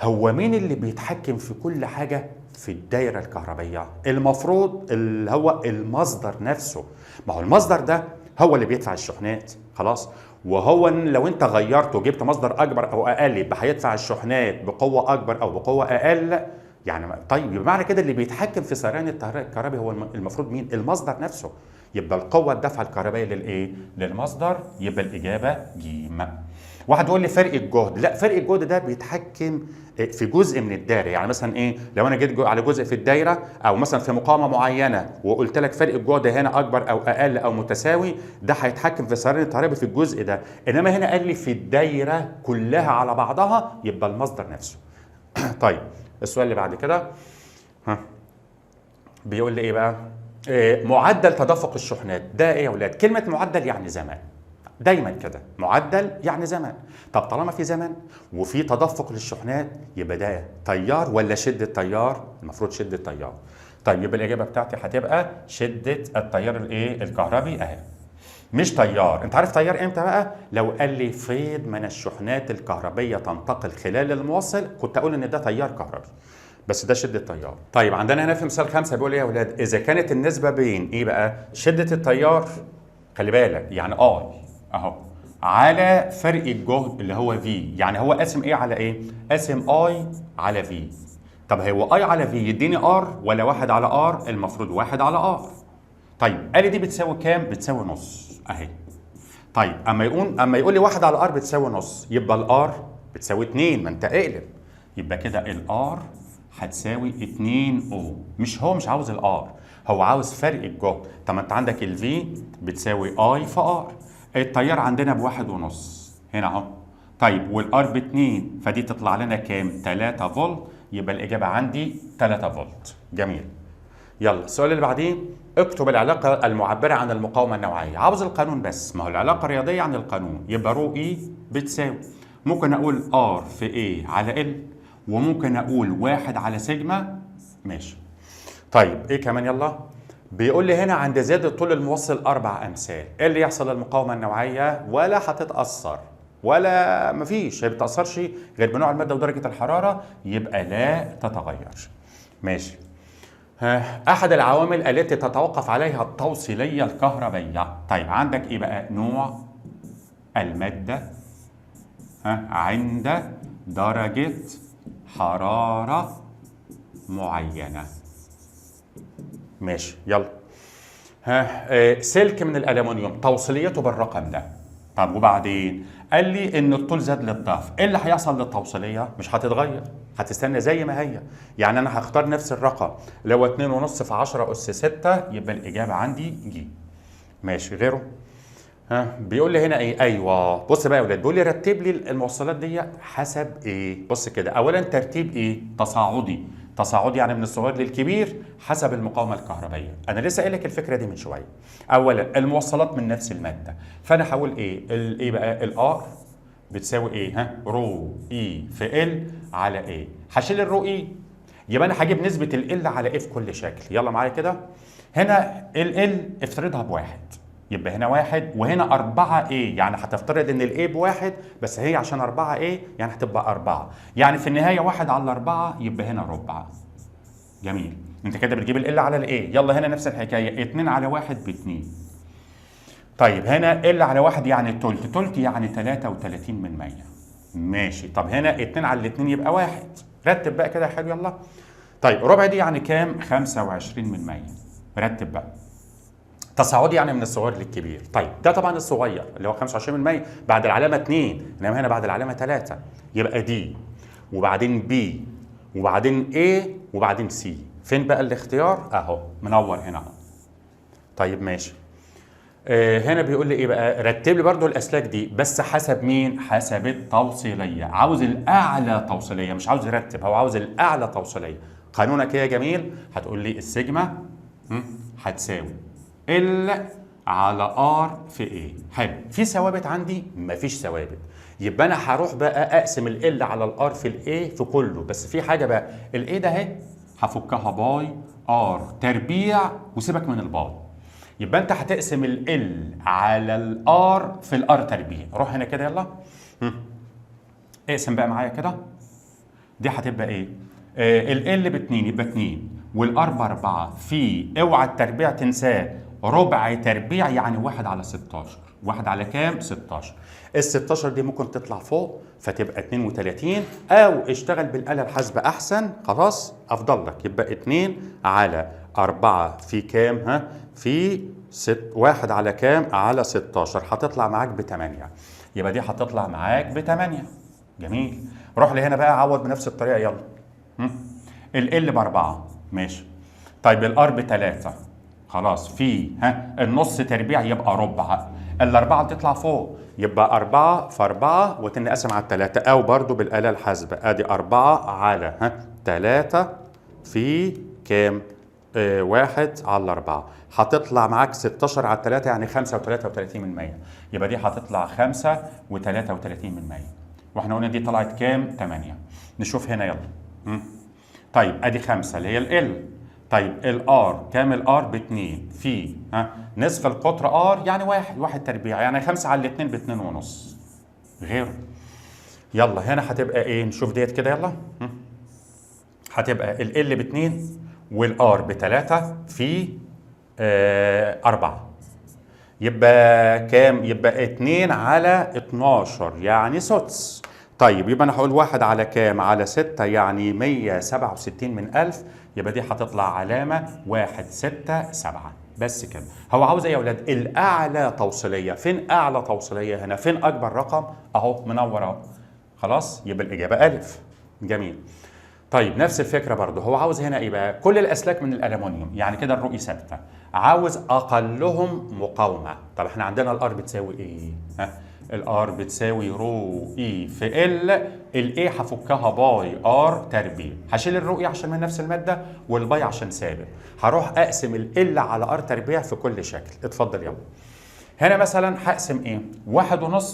هو مين اللي بيتحكم في كل حاجه في الدائره الكهربيه؟ المفروض اللي هو المصدر نفسه. ما هو المصدر ده هو اللي بيدفع الشحنات خلاص، وهو لو انت غيرته وجبت مصدر اكبر او اقل يبقى هيدفع الشحنات بقوه اكبر او بقوه اقل. يعني طيب يبقى معنى كده اللي بيتحكم في سريان التيار الكهربي هو المفروض مين؟ المصدر نفسه. يبقى القوه الدفع الكهربائيه للايه؟ للمصدر. يبقى الاجابه ج. واحد يقول لي فرق الجهد، لا فرق الجهد ده بيتحكم في جزء من الدايره. يعني مثلا ايه؟ لو انا جيت على جزء في الدايره او مثلا في مقاومه معينه وقلت لك فرق الجهد هنا اكبر او اقل او متساوي، ده هيتحكم في سريان الكهرباء في الجزء ده. انما هنا قال لي في الدايره كلها على بعضها، يبقى المصدر نفسه. طيب السؤال اللي بعد كده بيقول لي ايه بقى؟ معدل تدفق الشحنات ده ايه يا اولاد؟ كلمه معدل يعني زمان، دايما كده معدل يعني زمن. طب طالما في زمن وفي تدفق للشحنات يبقى ده تيار ولا شده تيار؟ المفروض شده تيار. طيب يبقى الاجابه بتاعتي هتبقى شده التيار الايه؟ الكهربي اهي. مش تيار. انت عارف تيار امتى بقى؟ لو قال لي فيض من الشحنات الكهربيه تنتقل خلال الموصل كنت اقول ان ده تيار كهربي، بس ده شده تيار. طيب عندنا هنا في مثال 5 بيقول ايه يا اولاد؟ اذا كانت النسبه بين ايه بقى؟ شده التيار، خلي بالك يعني اي اهو، على فرق الجهد اللي هو في، يعني هو قاسم ايه على ايه؟ قاسم اي على في. طب هو اي على في يديني ار ولا واحد على ار؟ المفروض واحد على ار. طيب قال لي دي بتساوي كام؟ بتساوي نص اهي. طيب اما يقول لي واحد على ار بتساوي نص، يبقى الار بتساوي 2، ما انت اقلب. يبقى كده الار هتساوي 2 او. مش عاوز الار، هو عاوز فرق الجهد. طب ما انت عندك الفي بتساوي اي في ار. التيار عندنا بواحد ونص هنا اهو. طيب والار ب2، فدي تطلع لنا كام؟ 3 فولت. يبقى الاجابه عندي 3 فولت. جميل. يلا السؤال اللي بعديه، اكتب العلاقة المعبرة عن المقاومة النوعية. عاوز القانون بس، ما هو العلاقة الرياضية عن القانون. يبقى رو اي بتساوي، ممكن اقول ار في ايه على ال، وممكن اقول واحد على سيجما. ماشي. طيب ايه كمان؟ يلا بيقول لي هنا عند زيادة طول الموصل 4 امثال، ايه اللي يحصل للمقاومة النوعية؟ ولا هتتأثر ولا مفيش، هي بتتأثرش غير بنوع المادة ودرجة الحرارة، يبقى لا تتغير. ماشي. أحد العوامل التي تتوقف عليها التوصيلية الكهربية. طيب عندك إيه بقى؟ نوع المادة عند درجة حرارة معينة. ماشي يلا. سلك من الألمنيوم توصيليته بالرقم ده. طب وبعدين قال لي ان الطول زاد للضعف، ايه اللي هيحصل للتوصيليه؟ مش هتتغير، هتستنى زي ما هي. يعني انا هختار نفس الرقم اللي هو 2.5 في 10 اس 6، يبقى الاجابه عندي ج. ماشي. غيره؟ بيقول لي هنا ايه؟ ايوه بص بقى يا ولاد، بيقول لي رتب لي الموصلات دي حسب ايه؟ بص كده، اولا ترتيب ايه؟ تصاعدي. تصاعدي يعني من الصغير للكبير حسب المقاومه الكهربائيه. انا لسه قايل لك الفكره دي من شويه. اولا الموصلات من نفس الماده، فانا هقول ايه؟ ايه بقى؟ الار بتساوي ايه؟ رو اي في ال على ايه. هشيل الرو اي، يبقى انا هجيب نسبه ال على ايه في كل شكل. يلا معايا كده. هنا ال افترضها بواحد، يبقى هنا واحد، وهنا 4 ايه، يعني هتفترض ان الايه بواحد، بس هي عشان 4 ايه يعني هتبقى 4، يعني في النهايه 1 على 4، يبقى هنا ربع. جميل. انت كده بتجيب ال على الايه. يلا هنا نفس الحكايه، 2 على 1 ب2. طيب هنا ال على 1 يعني تلت، تلت يعني 33%. ماشي. طب هنا 2 على 2 يبقى 1. رتب بقى كده يا حلو. يلا. طيب ربع دي يعني كام؟ 25%. رتب بقى. تصاعدي يعني من الصغير للكبير. طيب ده طبعا الصغير اللي هو 25% بعد العلامه 2، انما هنا بعد العلامه 3، يبقى دي وبعدين بي وبعدين ايه وبعدين سي. فين بقى الاختيار؟ اهو منور هنا اهو. طيب ماشي. هنا بيقول لي ايه بقى؟ رتب لي برضو الاسلاك دي بس حسب مين؟ حسب التوصيليه. عاوز الاعلى توصيليه، مش عاوز يرتب، هو عاوز الاعلى توصيليه. قانونك ايه يا جميل؟ هتقول لي السيجما هتساوي ال على ار في ايه. حلو. في ثوابت عندي؟ مفيش ثوابت، يبقى انا هروح بقى اقسم ال على الار في الايه في كله. بس في حاجه بقى، الايه ده اهي هفكها باي ار تربيع وسيبك من الباي. يبقى انت هتقسم ال على الار في الار تربيع. روح هنا كده يلا. اقسم بقى معايا كده. دي هتبقى ايه؟ ال ب2 يبقى 2، والار ب4 في، اوعى التربيع تنساه، ربع تربيع يعني 1 على 16. 1 على كام؟ 16. ال 16 دي ممكن تطلع فوق فتبقى 32، او اشتغل بالآلة الحاسبة احسن. خلاص افضل لك. يبقى 2 على 4 في كام؟ في 1 على كام؟ على 16. هتطلع معاك ب8. يبقى دي هتطلع معاك ب8. جميل. روح لهنا بقى عوض بنفس الطريقة. يلا. ال ب4. ماشي. طيب الار ب3. خلاص. في النص تربيع يبقى ربع، الأربعة تطلع فوق يبقى 4 في 4 وتنقسم على 3، أو برضو بالآلة الحاسبة أدي 4 على 3 في كام؟ 1 على 4. هتطلع معاك 16 على 3 يعني 5 و33%. يبقى دي هتطلع 5 و33%. واحنا قلنا دي طلعت كام؟ 8. نشوف هنا يلا. طيب ادي 5 اللي هي ال. طيب الار كام؟ الار ب2 في نصف القطر ار يعني 1 تربيع يعني 5 على 2 ب2.5. غيره. يلا هنا هتبقى ايه؟ نشوف ديت كده. يلا. هتبقى ال ب2 والار ب3 في 4. يبقى كام؟ يبقى 2 على 12 يعني سدس. طيب يبقى انا هقول 1 على كام؟ على 6 يعني 167 من 1000. يبقى دي هتطلع علامة 167. بس كده. هو عاوز ايه يا ولاد؟ الأعلى توصيلية. فين أعلى توصيلية هنا؟ فين أكبر رقم؟ أهو منور أهو. خلاص؟ يبقى الإجابة ألف. جميل. طيب نفس الفكرة برضه، هو عاوز هنا ايه بقى؟ كل الاسلاك من الالومنيوم، يعني كده الرؤية ثابتة. عاوز اقلهم مقاومة. طب احنا عندنا الار بتساوي ايه؟ ها؟ الار بتساوي رو اي في ال. الاي هفكها باي ار تربيع. هشيل الرو اي عشان من نفس المادة، والباي عشان ثابت. هروح اقسم ال على ار تربيع في كل شكل. اتفضل يلا. هنا مثلا هقسم ايه؟ 1.5،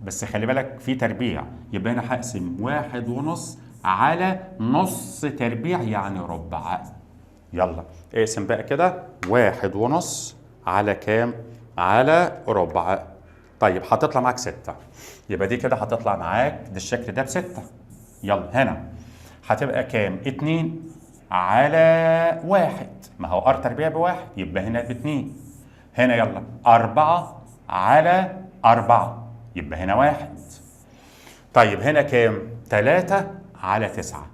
بس خلي بالك في تربيع، يبقى هنا هقسم 1.5 على نص تربيع يعني ربع. يلا اقسم بقى كده 1.5 على كام؟ على ربع. طيب هتطلع معاك 6. يبقى دي كده هتطلع معاك ده الشكل ده ب6. يلا هنا هتبقى كام؟ 2 على 1. ما هو ار تربيع ب1 يبقى هنا ب2. هنا يلا 4 على 4 يبقى هنا 1. طيب هنا كام؟ 3 على 9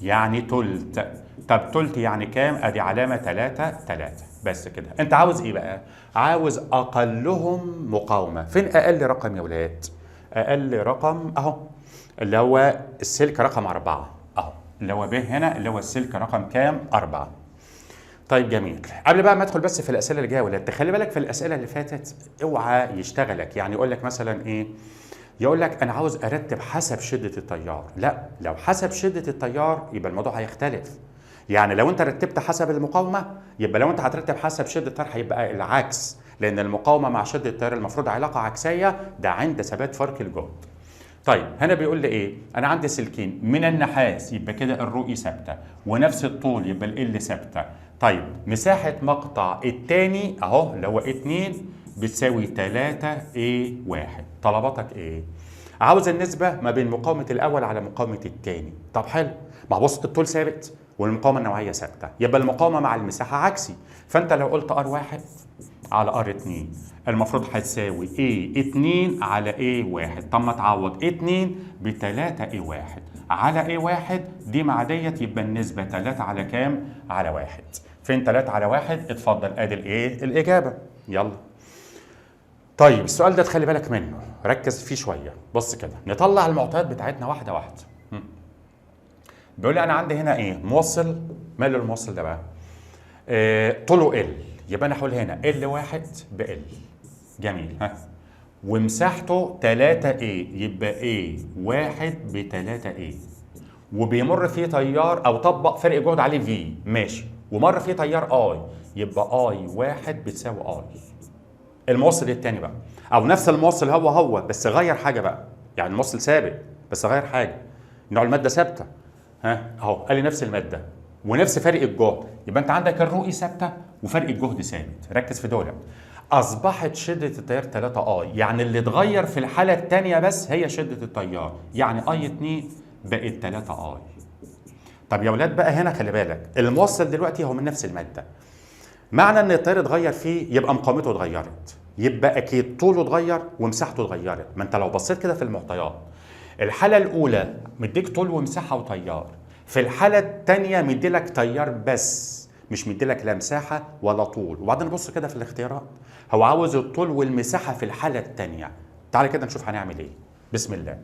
يعني تلت. طب تلت يعني كام؟ ادي علامة 3 3. بس كده. انت عاوز ايه بقى؟ عاوز اقلهم مقاومة. فين اقل رقم يا ولاد؟ اقل رقم اهو، اللي هو السلك رقم 4 اهو، اللي هو ب هنا، اللي هو السلك رقم كام؟ 4. طيب جميل. قبل بقى ما ادخل بس في الاسئله اللي جايه يا ولاد، تخلي بالك في الاسئله اللي فاتت اوعى يشتغلك، يعني يقول لك مثلا ايه؟ يقول لك انا عاوز ارتب حسب شده التيار. لا، لو حسب شده التيار يبقى الموضوع هيختلف. يعني لو انت رتبت حسب المقاومه، يبقى لو انت هترتب حسب شده التيار هيبقى العكس، لان المقاومه مع شده التيار المفروض علاقه عكسيه، ده عند ثبات فرق الجهد. طيب هنا بيقول لي ايه؟ انا عندي سلكين من النحاس، يبقى كده الرؤية ثابته، ونفس الطول يبقى ال ثابته. طيب مساحه مقطع الثاني اهو اللي هو 2 بتساوي 3 A1. طلباتك ايه؟ عاوز النسبه ما بين مقاومه الاول على مقاومه الثاني. طب حلو، ما بص الطول ثابت والمقاومه النوعيه ثابته، يبقى المقاومه مع المساحه عكسي. فانت لو قلت R1 على R2 المفروض هتساوي A2 على A1. طب ما تعوض A2 ب 3 A1 على A1 دي مع ديت، يبقى النسبة 3 على كام؟ على 1. فين 3 على 1؟ اتفضل ادي الايه؟ الإجابة. يلا. طيب السؤال ده تخلي بالك منه، ركز فيه شوية. بص كده نطلع المعطيات بتاعتنا واحدة واحدة. بيقول لي أنا عندي هنا إيه؟ موصل. ماله الموصل ده بقى؟ طوله ال، يبقى انا هقول هنا ال1 بال. جميل. ها، ومساحته 3 A يبقى A1 ب 3 A، وبيمر فيه تيار او طبق فرق جهد عليه V ماشي، ومر فيه تيار I يبقى I1 بتساوي I. الموصل الثاني بقى، او نفس الموصل هو بس غير حاجه بقى، يعني الموصل ثابت بس غير حاجه، نوع الماده ثابته. ها اهو قال لي نفس الماده ونفس فرق الجهد، يبقى انت عندك الرؤية ثابته وفرق الجهد ثابت. ركز في دول. اصبحت شده التيار 3 اي، يعني اللي اتغير في الحاله الثانيه بس هي شده التيار، يعني اي 2 بقت 3 اي. طب يا ولاد بقى هنا خلي بالك، الموصل دلوقتي هو من نفس الماده، معنى ان التيار اتغير فيه يبقى مقاومته اتغيرت، يبقى اكيد طوله اتغير ومساحته اتغيرت. ما انت لو بصيت كده في المعطيات، الحاله الاولى مديك طول ومساحه وتيار، في الحالة الثانية مديلك تيار بس، مش مديلك لا مساحة ولا طول. وبعدين بص كده في الاختيارات، هو عاوز الطول والمساحة في الحالة الثانية. تعالى كده نشوف هنعمل ايه. بسم الله.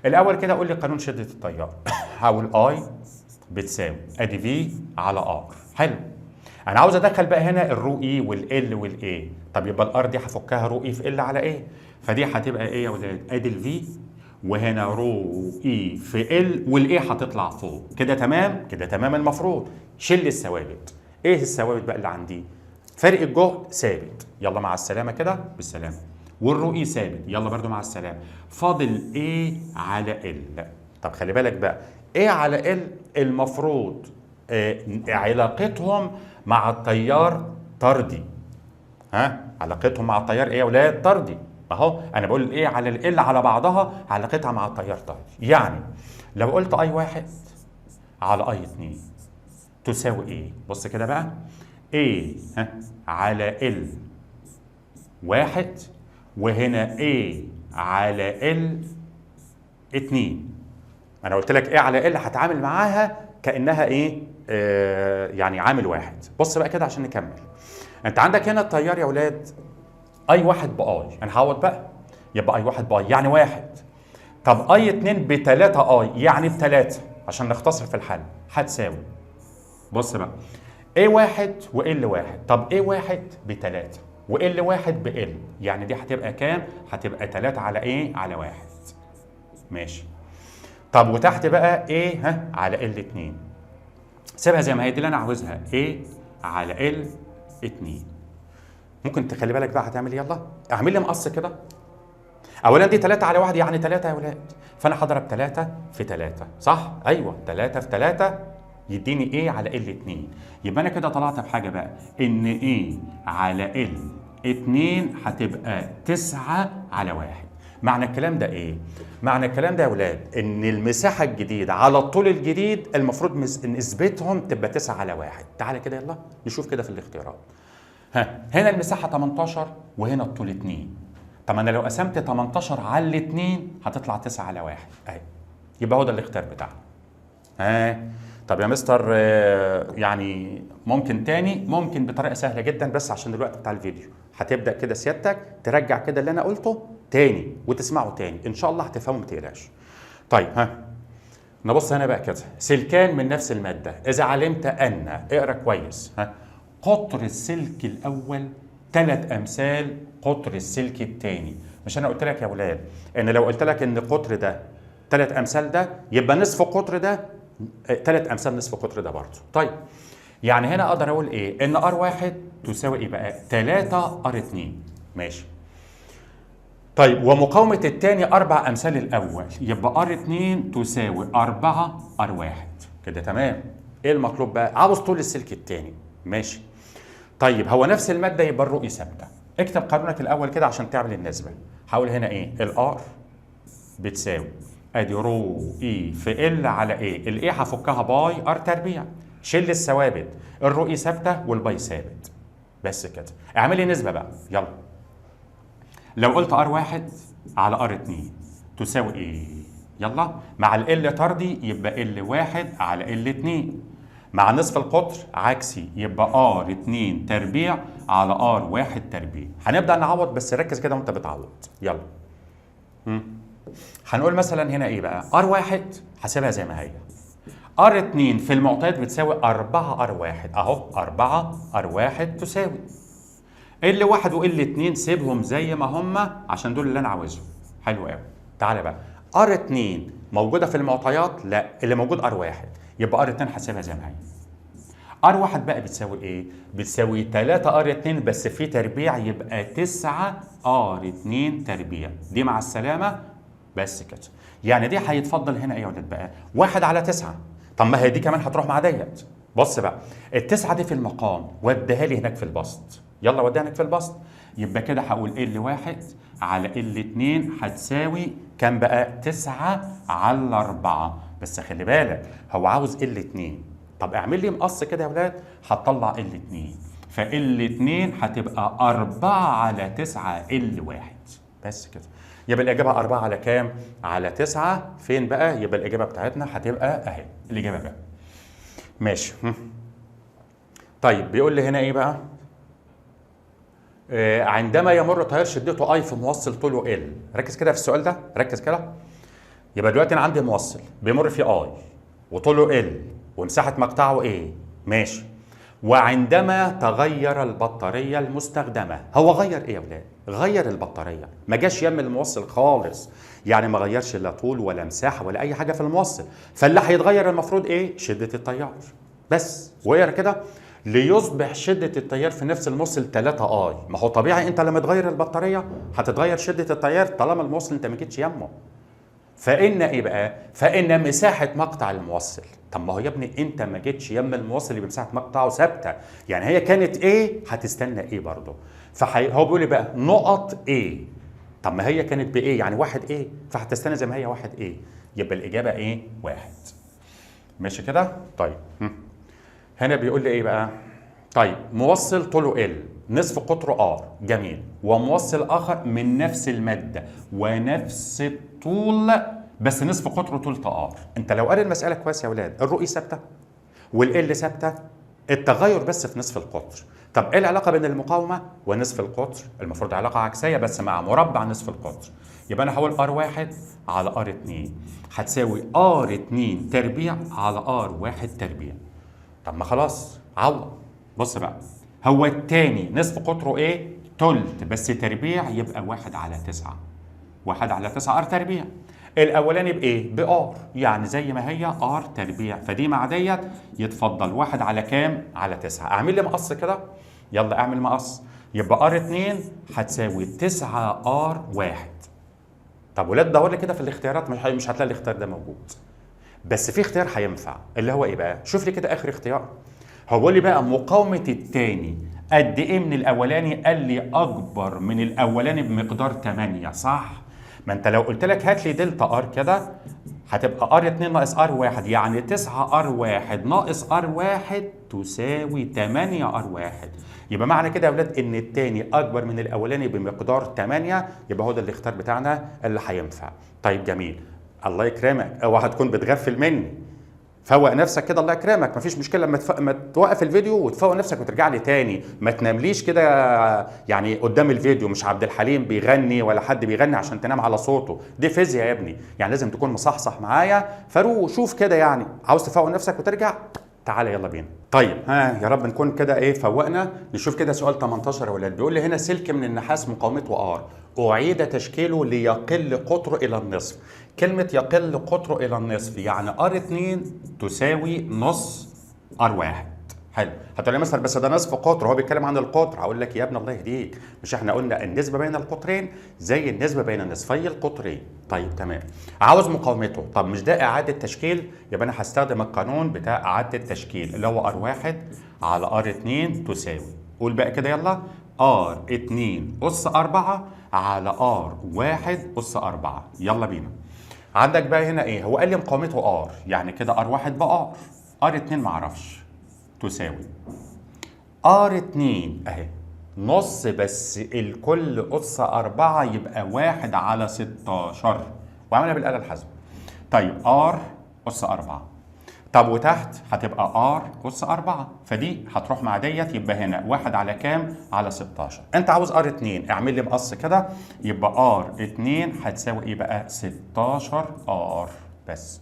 الأول كده قول لي قانون شدة التيار. هقول I بتساوي ادي V على R. حلو. أنا عاوز أدخل بقى هنا الرو E والL والA. طب يبقى الR دي هفكها رو E في L على A، فدي هتبقى ايه يا ولاد؟ ادي الفي وهنا رو اي في ال والاي هتطلع فوق كده. تمام كده تمام. المفروض شيل الثوابت. ايه الثوابت بقى اللي عندي؟ فرق الجهد ثابت، يلا مع السلامه كده بالسلامه، والرو اي ثابت، يلا برده مع السلامه. فاضل ايه على ال. طب خلي بالك بقى، ايه على ال المفروض علاقتهم مع التيار طردي. ها علاقتهم مع التيار ايه يا ولاد؟ طردي. اهو انا بقول ايه على ال على بعضها علاقتها مع التيار طردي. يعني لو قلت اي 1 على اي 2 تساوي ايه؟ بص كده بقى، ايه ها على ال 1 وهنا A على L 2. انا قلت لك A على L هتعامل معاها كانها ايه؟ يعني عامل واحد. بص بقى كده عشان نكمل. انت عندك هنا التيار يا اولاد اي واحد باي، انا هعوض بقى، يبقى اي واحد باي يعني واحد. طب اي 2 ب3 اي يعني ب3 عشان نختصر في الحل هتساوي، بص بقى A1 وL1. طب A1 ب3 وL1 بL، يعني دي هتبقى كام؟ هتبقى 3 على ايه؟ على 1. ماشي. طب وتحت بقى A على L2، سيبها زي ما هي، دي اللي انا عاوزها، A على L2. ممكن تخلي بالك بقى هتعمل ايه؟ يلا اعمل لي مقص كده. اولا دي 3 على 1 يعني 3 يا ولاد، فانا هضرب 3 في 3 صح؟ ايوه 3 في 3 يديني ايه على L2. يبقى انا كده طلعت بحاجه بقى ان ايه على L2 هتبقى 9 على 1. معنى الكلام ده ايه؟ معنى الكلام ده يا ولاد ان المساحه الجديده على الطول الجديد المفروض نسبتهم تبقى 9 على 1. تعالى كده يلا نشوف كده في الاختيارات. هنا المساحه 18 وهنا الطول 2. طب انا لو قسمت 18 على الاثنين هتطلع 9 على 1 اهي. يبقى هو ده الاختيار بتاعنا. طب يا مستر يعني ممكن تاني؟ ممكن بطريقه سهله جدا، بس عشان الوقت بتاع الفيديو هتبدا كده سيادتك ترجع كده اللي انا قلته تاني وتسمعه تاني، ان شاء الله هتفهمه ما تقلقش. طيب نبص هنا بقى كده، سلكان من نفس الماده اذا علمت ان، اقرا كويس، قطر السلك الاول 3 امثال قطر السلك الثاني. مش انا قلت لك يا ولاد ان لو قلت لك ان القطر ده 3 امثال ده يبقى نصف القطر ده 3 امثال نصف القطر ده برضه. طيب يعني هنا اقدر اقول ايه؟ ان R1 تساوي ايه بقى؟ 3 R2. ماشي. طيب ومقاومة الثاني 4 امثال الاول يبقى R2 تساوي 4 R1 كده تمام. ايه المطلوب بقى؟ عاوز طول السلك الثاني. ماشي. طيب هو نفس الماده يبقى الرؤيه ثابته. اكتب قانونك الاول كده عشان تعمل النسبه. هقول هنا ايه؟ الار بتساوي ادي رو اي في ال على ايه؟ الاي هفكها باي ار تربيع، شيل الثوابت، الرؤيه ثابته والباي ثابت. بس كده. اعمل لي نسبه بقى يلا. لو قلت R1 على R2 تساوي ايه؟ يلا مع ال طردي يبقى L1 على L2، مع نصف القطر عكسي يبقى R2 تربيع على R1 تربيع. هنبدأ نعوض بس ركز كده وانت بتعوض. يلا. هنقول مثلا هنا ايه بقى؟ R1 هسيبها زي ما هي. R2 في المعطيات بتساوي 4 R1 اهو، 4 R1 تساوي L1 وL2 سيبهم زي ما هم عشان دول اللي انا عاوزهم. حلو قوي. تعالى بقى R2 موجوده في المعطيات؟ لا، اللي موجود R1 يبقى R2 هسيبها زي ما هي. R1 بقى بتساوي ايه؟ بتساوي 3 R2 بس في تربيع يبقى 9 R2 تربيع. دي مع السلامه بس كده. يعني دي هيتفضل هنا ايه يا ولاد بقى؟ 1 على 9. طب ما هي دي كمان هتروح مع ديت. بص بقى ال9 دي في المقام وديها لي هناك في البسط. يلا وديها هناك في البسط. يبقى كده هقول L1 على L2 هتساوي كام بقى؟ 9 على 4. بس خلي بالك هو عاوز L2. طب اعمل لي مقص كده يا ولاد هتطلع L2، فال2 هتبقى 4 على 9 L1 بس كده. يبقى الإجابة 4 على كام؟ على 9. فين بقى؟ يبقى الإجابة بتاعتنا هتبقى أهي الإجابة بقى. ماشي. طيب بيقول لي هنا إيه بقى؟ عندما يمر تيار شدته I في موصل طوله L. ركز كده في السؤال ده، ركز كده. يبقى دلوقتي أنا عندي موصل بيمر فيه I وطوله L ومساحة مقطعه A. ماشي. وعندما تغير البطارية المستخدمة، هو غير ايه يا ولاد؟ غير البطارية، ما جاش يم الموصل خالص، يعني ما غيرش لا طول ولا مساحة ولا أي حاجة في الموصل، فاللي هيتغير المفروض ايه؟ شدة التيار. بس وغير كده ليصبح شدة التيار في نفس الموصل 3 اي. ما هو طبيعي انت لما تغير البطارية هتتغير شدة التيار طالما الموصل انت ما جيتش يمه. فإن ايه بقى؟ فإن مساحة مقطع الموصل. طب ما هو يا ابني انت ما جيتش يم الموصل اللي مساحة مقطعه ثابتة، يعني هي كانت ايه هتستنى ايه برضه. فهو بيقول لي بقى نقط ايه. طب ما هي كانت بايه؟ يعني 1 ايه، فهتستنى زي ما هي 1 ايه. يبقى الإجابة ايه؟ 1. ماشي كده؟ طيب هنا بيقول لي ايه بقى؟ طيب موصل طوله L نصف قطره ار، جميل، وموصل اخر من نفس الماده ونفس الطول بس نصف قطره تلت ار. انت لو قاري المساله كويس يا اولاد، الرؤيه ثابته والال ثابته، التغير بس في نصف القطر. طب ايه العلاقه بين المقاومه ونصف القطر؟ المفروض علاقه عكسيه بس مع مربع نصف القطر. يبقى انا هقول ار1 على ار2 هتساوي ار2 تربيع على ار1 تربيع. طب ما خلاص عوض. بص بقى، هو التاني نصف قطره ايه؟ تلت بس تربيع، يبقى 1 على 9. 1 على 9 ار تربيع. الاولاني بايه؟ بار، يعني زي ما هي ار تربيع، فدي مع ديت يتفضل 1 على كام؟ على 9. اعمل لي مقص كده، يلا اعمل مقص. يبقى ار 2 هتساوي 9 ار 1. طب ولاد دور لي كده في الاختيارات، مش هتلاقي الاختيار ده موجود، بس في اختيار هينفع اللي هو ايه بقى؟ شوف لي كده اخر اختيار. هو بيقول لي بقى مقاومه الثاني قد ايه من الاولاني؟ قال لي اكبر من الاولاني بمقدار 8، صح؟ ما انت لو قلت لك هات لي دلتا ار كده هتبقى ار 2 ناقص ار 1، يعني 9 ار 1 ناقص ار 1 تساوي 8 ار 1. يبقى معنى كده يا اولاد ان الثاني اكبر من الاولاني بمقدار 8، يبقى هو ده الاختيار بتاعنا اللي هينفع. طيب جميل، الله يكرمك، اوعى تكون بتغفل مني. فوق نفسك كده الله يكرمك، مفيش مشكله لما توقف الفيديو وتفوق نفسك وترجع لي تاني، ما تنامليش كده يعني قدام الفيديو. مش عبد الحليم بيغني ولا حد بيغني عشان تنام على صوته، دي فيزياء يا ابني، يعني لازم تكون مصحصح معايا. فروق شوف كده، يعني عاوز تفوق نفسك وترجع، تعالى يلا بينا. طيب ها يا رب نكون كده ايه فوقنا. نشوف كده سؤال 18 يا ولاد، بيقول لي هنا سلك من النحاس مقاومته ار اعيد تشكيله ليقل قطره الى النصف. كلمه يقل قطره الى النصف يعني ار 2 تساوي نص ار 1. حلو، هتقول لي مثلا بس ده نصف قطر، هو بيتكلم عن القطر. هقول لك يا ابني الله يهديك، مش احنا قلنا النسبه بين القطرين زي النسبه بين نصفي القطرين؟ طيب تمام، عاوز مقاومته. طب مش ده اعاده تشكيل؟ يبقى انا هستخدم القانون بتاع اعاده التشكيل اللي هو ار1 على ار2 تساوي، قول بقى كده يلا، ار2 اس 4 على ار1 اس 4. يلا بينا. عندك بقى هنا ايه؟ هو قال لي مقاومته ار، يعني كده ار1 بار، ار2 معرفش، تساوي ار2 اهي نص بس الكل اس 4، يبقى 1 على 16 وعملها بالآلة الحاسبة. طيب ار اس 4، طب وتحت هتبقى ار اس 4، فدي هتروح مع ديت، يبقى هنا 1 على كام؟ على 16. انت عاوز ار2، اعمل لي مقص كده، يبقى ار2 هتساوي ايه بقى؟ 16 ار بس.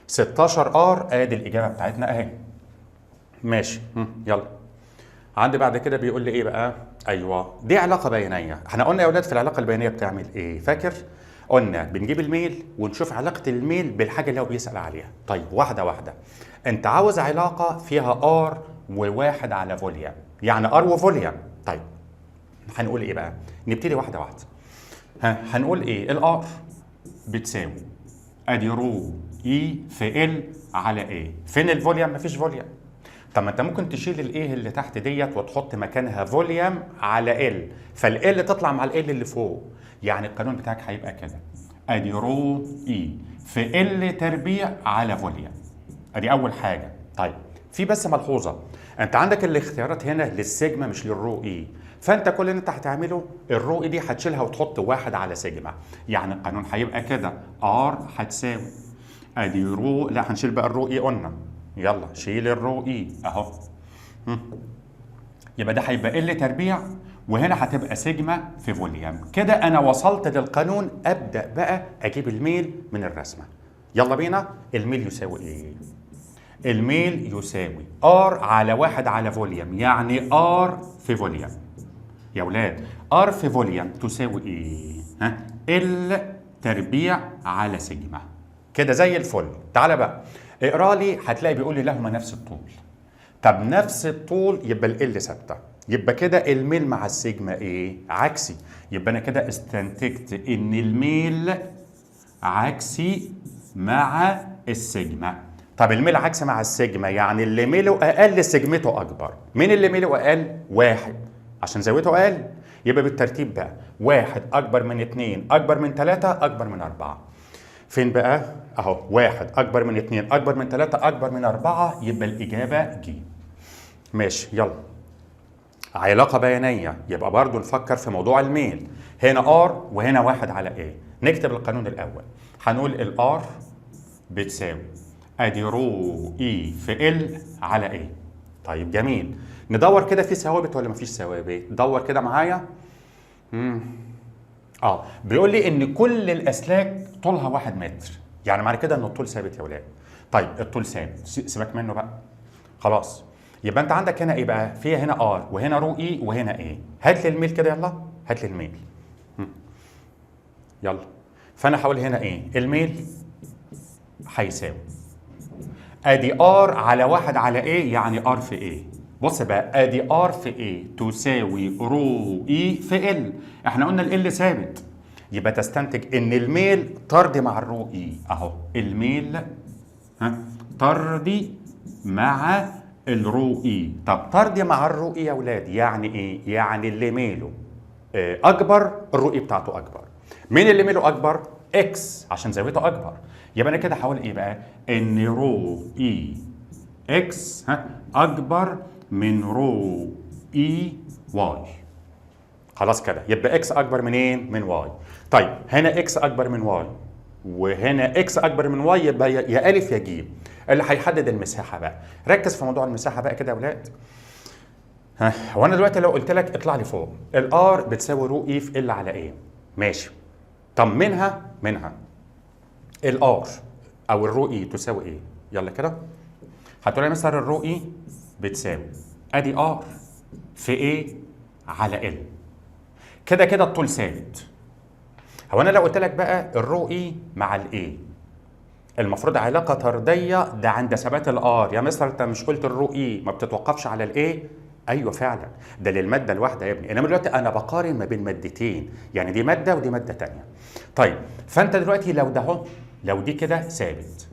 16 ار، ادي الاجابه بتاعتنا اهي. ماشي، يلا. عندي بعد كده بيقول لي ايه بقى؟ ايوه دي علاقه بينيه. احنا قلنا يا اولاد في العلاقه البينيه بتعمل ايه؟ فاكر؟ قلنا بنجيب الميل ونشوف علاقه الميل بالحاجه اللي هو بيسال عليها. طيب واحده واحده، انت عاوز علاقه فيها ار وواحد على فوليوم، يعني ار وفوليوم. طيب هنقول ايه بقى؟ نبتدي واحده واحده. هنقول ايه؟ الار بتساوي ادي رو اي في ال على ايه؟ فين الفوليوم؟ مفيش فوليوم. طب ما انت ممكن تشيل الايه اللي تحت ديت وتحط مكانها فوليوم على ال، فال تطلع مع ال اللي فوق. يعني القانون بتاعك هيبقى كده، ادي رو اي في ال تربيع على فوليوم. ادي اول حاجه. طيب في بس ملحوظه، انت عندك الاختيارات هنا للسيجما مش للرو اي، فانت كل اللي انت هتعمله الرو اي دي هتشيلها وتحط 1 على سيجما. يعني القانون هيبقى كده، ار هتساوي ادي رو، لا هنشيل بقى الرو اي قلنا، يلا شيل الرو اي اهو. يبقى ده هيبقى ال تربيع، وهنا هتبقى سيجما في فوليوم. كده انا وصلت للقانون، ابدا بقى اجيب الميل من الرسمه. يلا بينا. الميل يساوي ايه؟ الميل يساوي ار على 1 على فوليوم، يعني ار في فوليوم. يا ولاد ار في فوليوم تساوي ايه؟ ال تربيع على سيجما. كده زي الفل. تعالى بقى اقرا لي، هتلاقي بيقول لي لهما نفس الطول. طب نفس الطول يبقى ال ثابته، يبقى كده الميل مع السيجما ايه؟ عكسي. يبقى انا كده استنتجت ان الميل عكسي مع السيجما. طب الميل عكسي مع السيجما يعني اللي ميله اقل سيجمته اكبر. مين اللي ميله اقل؟ 1 عشان زاويته اقل. يبقى بالترتيب بقى 1 اكبر من 2 اكبر من 3 اكبر من 4. فين بقى؟ اهو 1 اكبر من 2 اكبر من 3 اكبر من 4، يبقى الاجابه ج. ماشي يلا. علاقة بيانية، يبقى برضو نفكر في موضوع الميل. هنا ار وهنا واحد على ايه. نكتب القانون الاول. هنقول الار بتساوي ادي رو اي في ال على ايه. طيب جميل. ندور كده في ثوابت ولا مفيش ثوابت؟ دور كده معايا. بيقول لي ان كل الاسلاك طولها 1 متر، يعني معنى كده ان الطول ثابت يا ولاد. طيب الطول ثابت، سيبك منه بقى. خلاص. يبقى انت عندك هنا ايه بقى؟ فيها هنا ار وهنا رو اي وهنا ايه. هات لي الميل كده يلا، هات لي الميل. يلا. فانا هقول هنا ايه؟ الميل هيساوي ادي ار على 1 على ايه، يعني ار في ايه. بص بقى، ادي ار في ايه تساوي رو اي في ال. احنا قلنا ال ثابت، يبقى تستنتج ان الميل طردي مع الرو اي. اهو الميل طردي مع الرو اي. طب طردي مع الرو اي يا ولاد يعني ايه؟ يعني اللي ميله اكبر الرو اي بتاعته اكبر. مين اللي ميله اكبر؟ اكس، عشان زاويته اكبر. يبقى انا كده هقول ايه بقى؟ ان رو اي اكس اكبر من رو اي واي. خلاص كده، يبقى اكس اكبر منين؟ من واي. طيب هنا اكس اكبر من واي وهنا اكس اكبر من واي، يبقى يا الف يا ج. اللي هيحدد المساحه بقى. ركز في موضوع المساحه بقى كده يا ولاد. هو انا دلوقتي لو قلت لك اطلع لي فوق، الار بتساوي رو اي في ال على ايه؟ ماشي. طب منها الار او الرو اي تساوي ايه؟ يلا كده. هتقول لي مثلا الرو اي بتساوي ادي ار في ايه على ال. كده كده الطول ثابت. هو انا لو قلت لك بقى الرو اي مع الايه، المفروض علاقه طرديه ده عند ثبات الار. يا مستر انت مش قلت الرو اي ما بتتوقفش على الايه؟ ايوه فعلا، ده للماده الواحده يا ابني، انما دلوقتي انا بقارن ما بين مادتين، يعني دي ماده ودي ماده ثانيه. طيب فانت دلوقتي لو ده اهو، لو دي كده ثابت،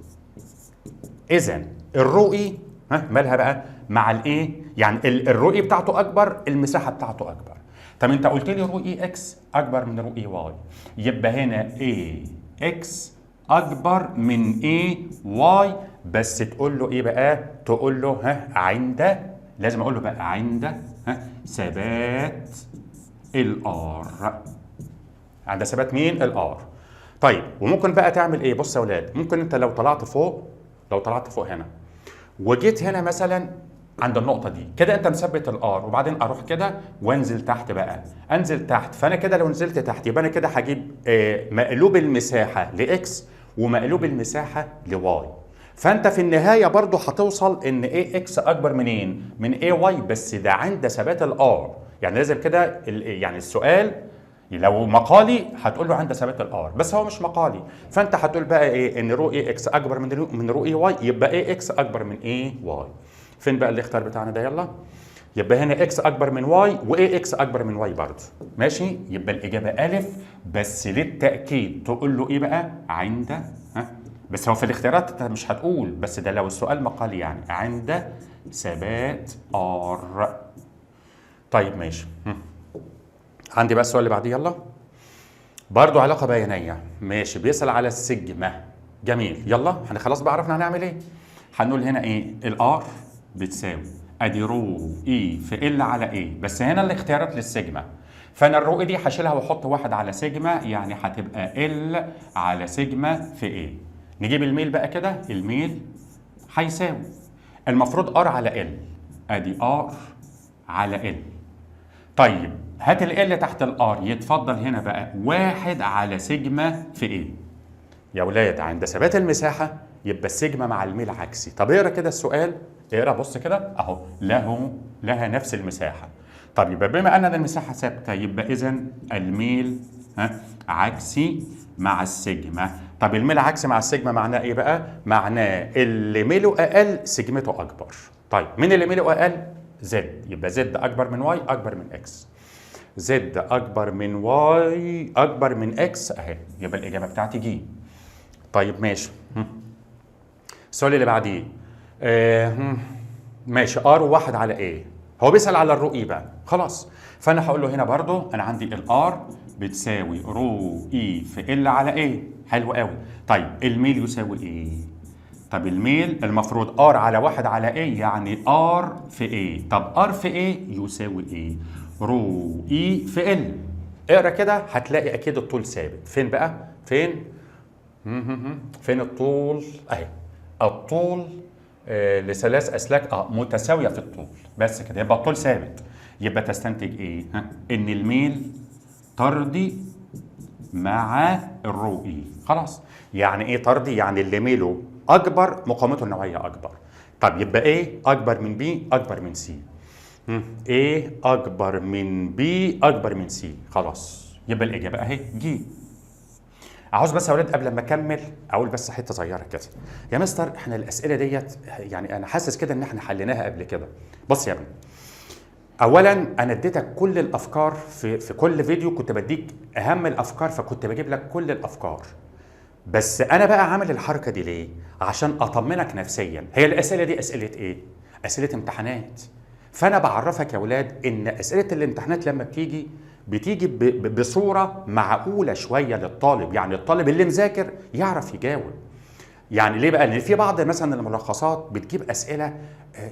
اذا الرو اي مالها بقى مع الايه؟ يعني الرو اي بتاعته اكبر، المساحه بتاعته اكبر. طب انت قلت لي رو اي اكس اكبر من رو اي واي، يبقى هنا اي اكس اكبر من اي واي. بس تقول له ايه بقى؟ تقول له عند، لازم اقول له بقى عند ثبات الار. عند ثبات مين؟ الار. طيب وممكن بقى تعمل ايه؟ بص يا اولاد، ممكن انت لو طلعت فوق هنا وجيت هنا مثلا عند النقطة دي كده، انت مثبت الار، وبعدين اروح كده وانزل تحت بقى، انزل تحت. فانا كده لو نزلت تحت يبقى انا كده هجيب مقلوب المساحة لاكس ومقلوب المساحة لواي. فانت في النهاية برضو هتوصل ان ايه اكس اكبر منين؟ من ايه واي، بس ده عند ثبات الار. يعني لازم كده يعني السؤال لو مقالي هتقول له عند ثبات الار، بس هو مش مقالي. فانت هتقول بقى ايه؟ ان رو اي اكس اكبر من رو اي واي، يبقى ايه اكس اكبر من ايه واي. فين بقى الاختيار بتاعنا ده؟ يلا. يبقى هنا اكس اكبر من واي وايه اكس اكبر من واي برضه. ماشي، يبقى الاجابه الف. بس للتاكيد تقول له ايه بقى؟ عند بس هو في الاختيارات انت مش هتقول، بس ده لو السؤال مقالي يعني عند ثبات ار. طيب ماشي. عندي بقى السؤال اللي بعديه. يلا. برضه علاقه بيانيه. ماشي، بيسال على السيجما. جميل. يلا احنا خلاص بقى عرفنا هنعمل ايه. هنقول هنا ايه؟ الار بتساوي ادي رو اي في ال على ايه، بس هنا الاختيارات للسيجما. فانا الرو اي دي هشيلها واحط 1 على سيجما، يعني هتبقى ال على سيجما في ايه. نجيب الميل بقى كده. الميل هيساوي المفروض ار على ال، ادي ار على ال. طيب هات ال تحت الار، يتفضل هنا بقى 1 على سيجما في ايه. يا ولاد عند ثبات المساحه يبقى السيجما مع الميل عكسي. طب اقرا كده السؤال، اقرا بص كده اهو، لها نفس المساحه. طب يبقى بما ان المساحه ثابته يبقى اذا الميل عكسي مع السيجما. طب الميل عكسي مع السيجما معناه ايه بقى؟ معناه اللي ميله اقل سيجمته اكبر. طيب مين اللي ميله اقل؟ زد. يبقى زد اكبر من واي اكبر من اكس. زد اكبر من واي اكبر من اكس اهي، يبقى الاجابه بتاعتي جي. طيب ماشي. السؤال اللي بعديه ماشي، ار واحد على ايه. هو بيسال على الرو اي بقى. خلاص، فانا هقول له هنا برضو انا عندي الار بتساوي رو اي في ال على ايه. حلو قوي. طيب الميل يساوي ايه؟ طب الميل المفروض ار على 1 على ايه، يعني ار في ايه. طب ار في ايه يساوي ايه؟ رو اي في ال. اقرا كده هتلاقي اكيد الطول ثابت. فين بقى؟ فين؟ فين الطول؟ اهي الطول لثلاث اسلاك متساويه في الطول، بس كده يبقى الطول ثابت. يبقى تستنتج ايه؟ ان الميل طردي مع الرو اي. خلاص. يعني ايه طردي؟ يعني اللي ميله اكبر مقاومته النوعيه اكبر. طب يبقى ايه اكبر من بي اكبر من سي؟ ايه اكبر من بي اكبر من سي. خلاص يبقى الاجابه اهي جي. عاوز بس يا اولاد قبل ما اكمل اقول بس حته صغيره كده. يا مستر احنا الاسئله ديت يعني انا حاسس كده ان احنا حليناها قبل كده. بص يا ابني، اولا انا اديتك كل الافكار في كل فيديو، كنت بديك اهم الافكار، فكنت بجيب لك كل الافكار. بس انا بقى عامل الحركه دي ليه؟ عشان اطمنك نفسيا. هي الاسئله دي اسئله ايه؟ اسئله امتحانات. فانا بعرفك يا اولاد ان اسئله الامتحانات لما بتيجي بصوره معقوله شويه للطالب، يعني الطالب اللي مذاكر يعرف يجاوب. يعني ليه بقى؟ لان في بعض مثلا الملخصات بتجيب اسئله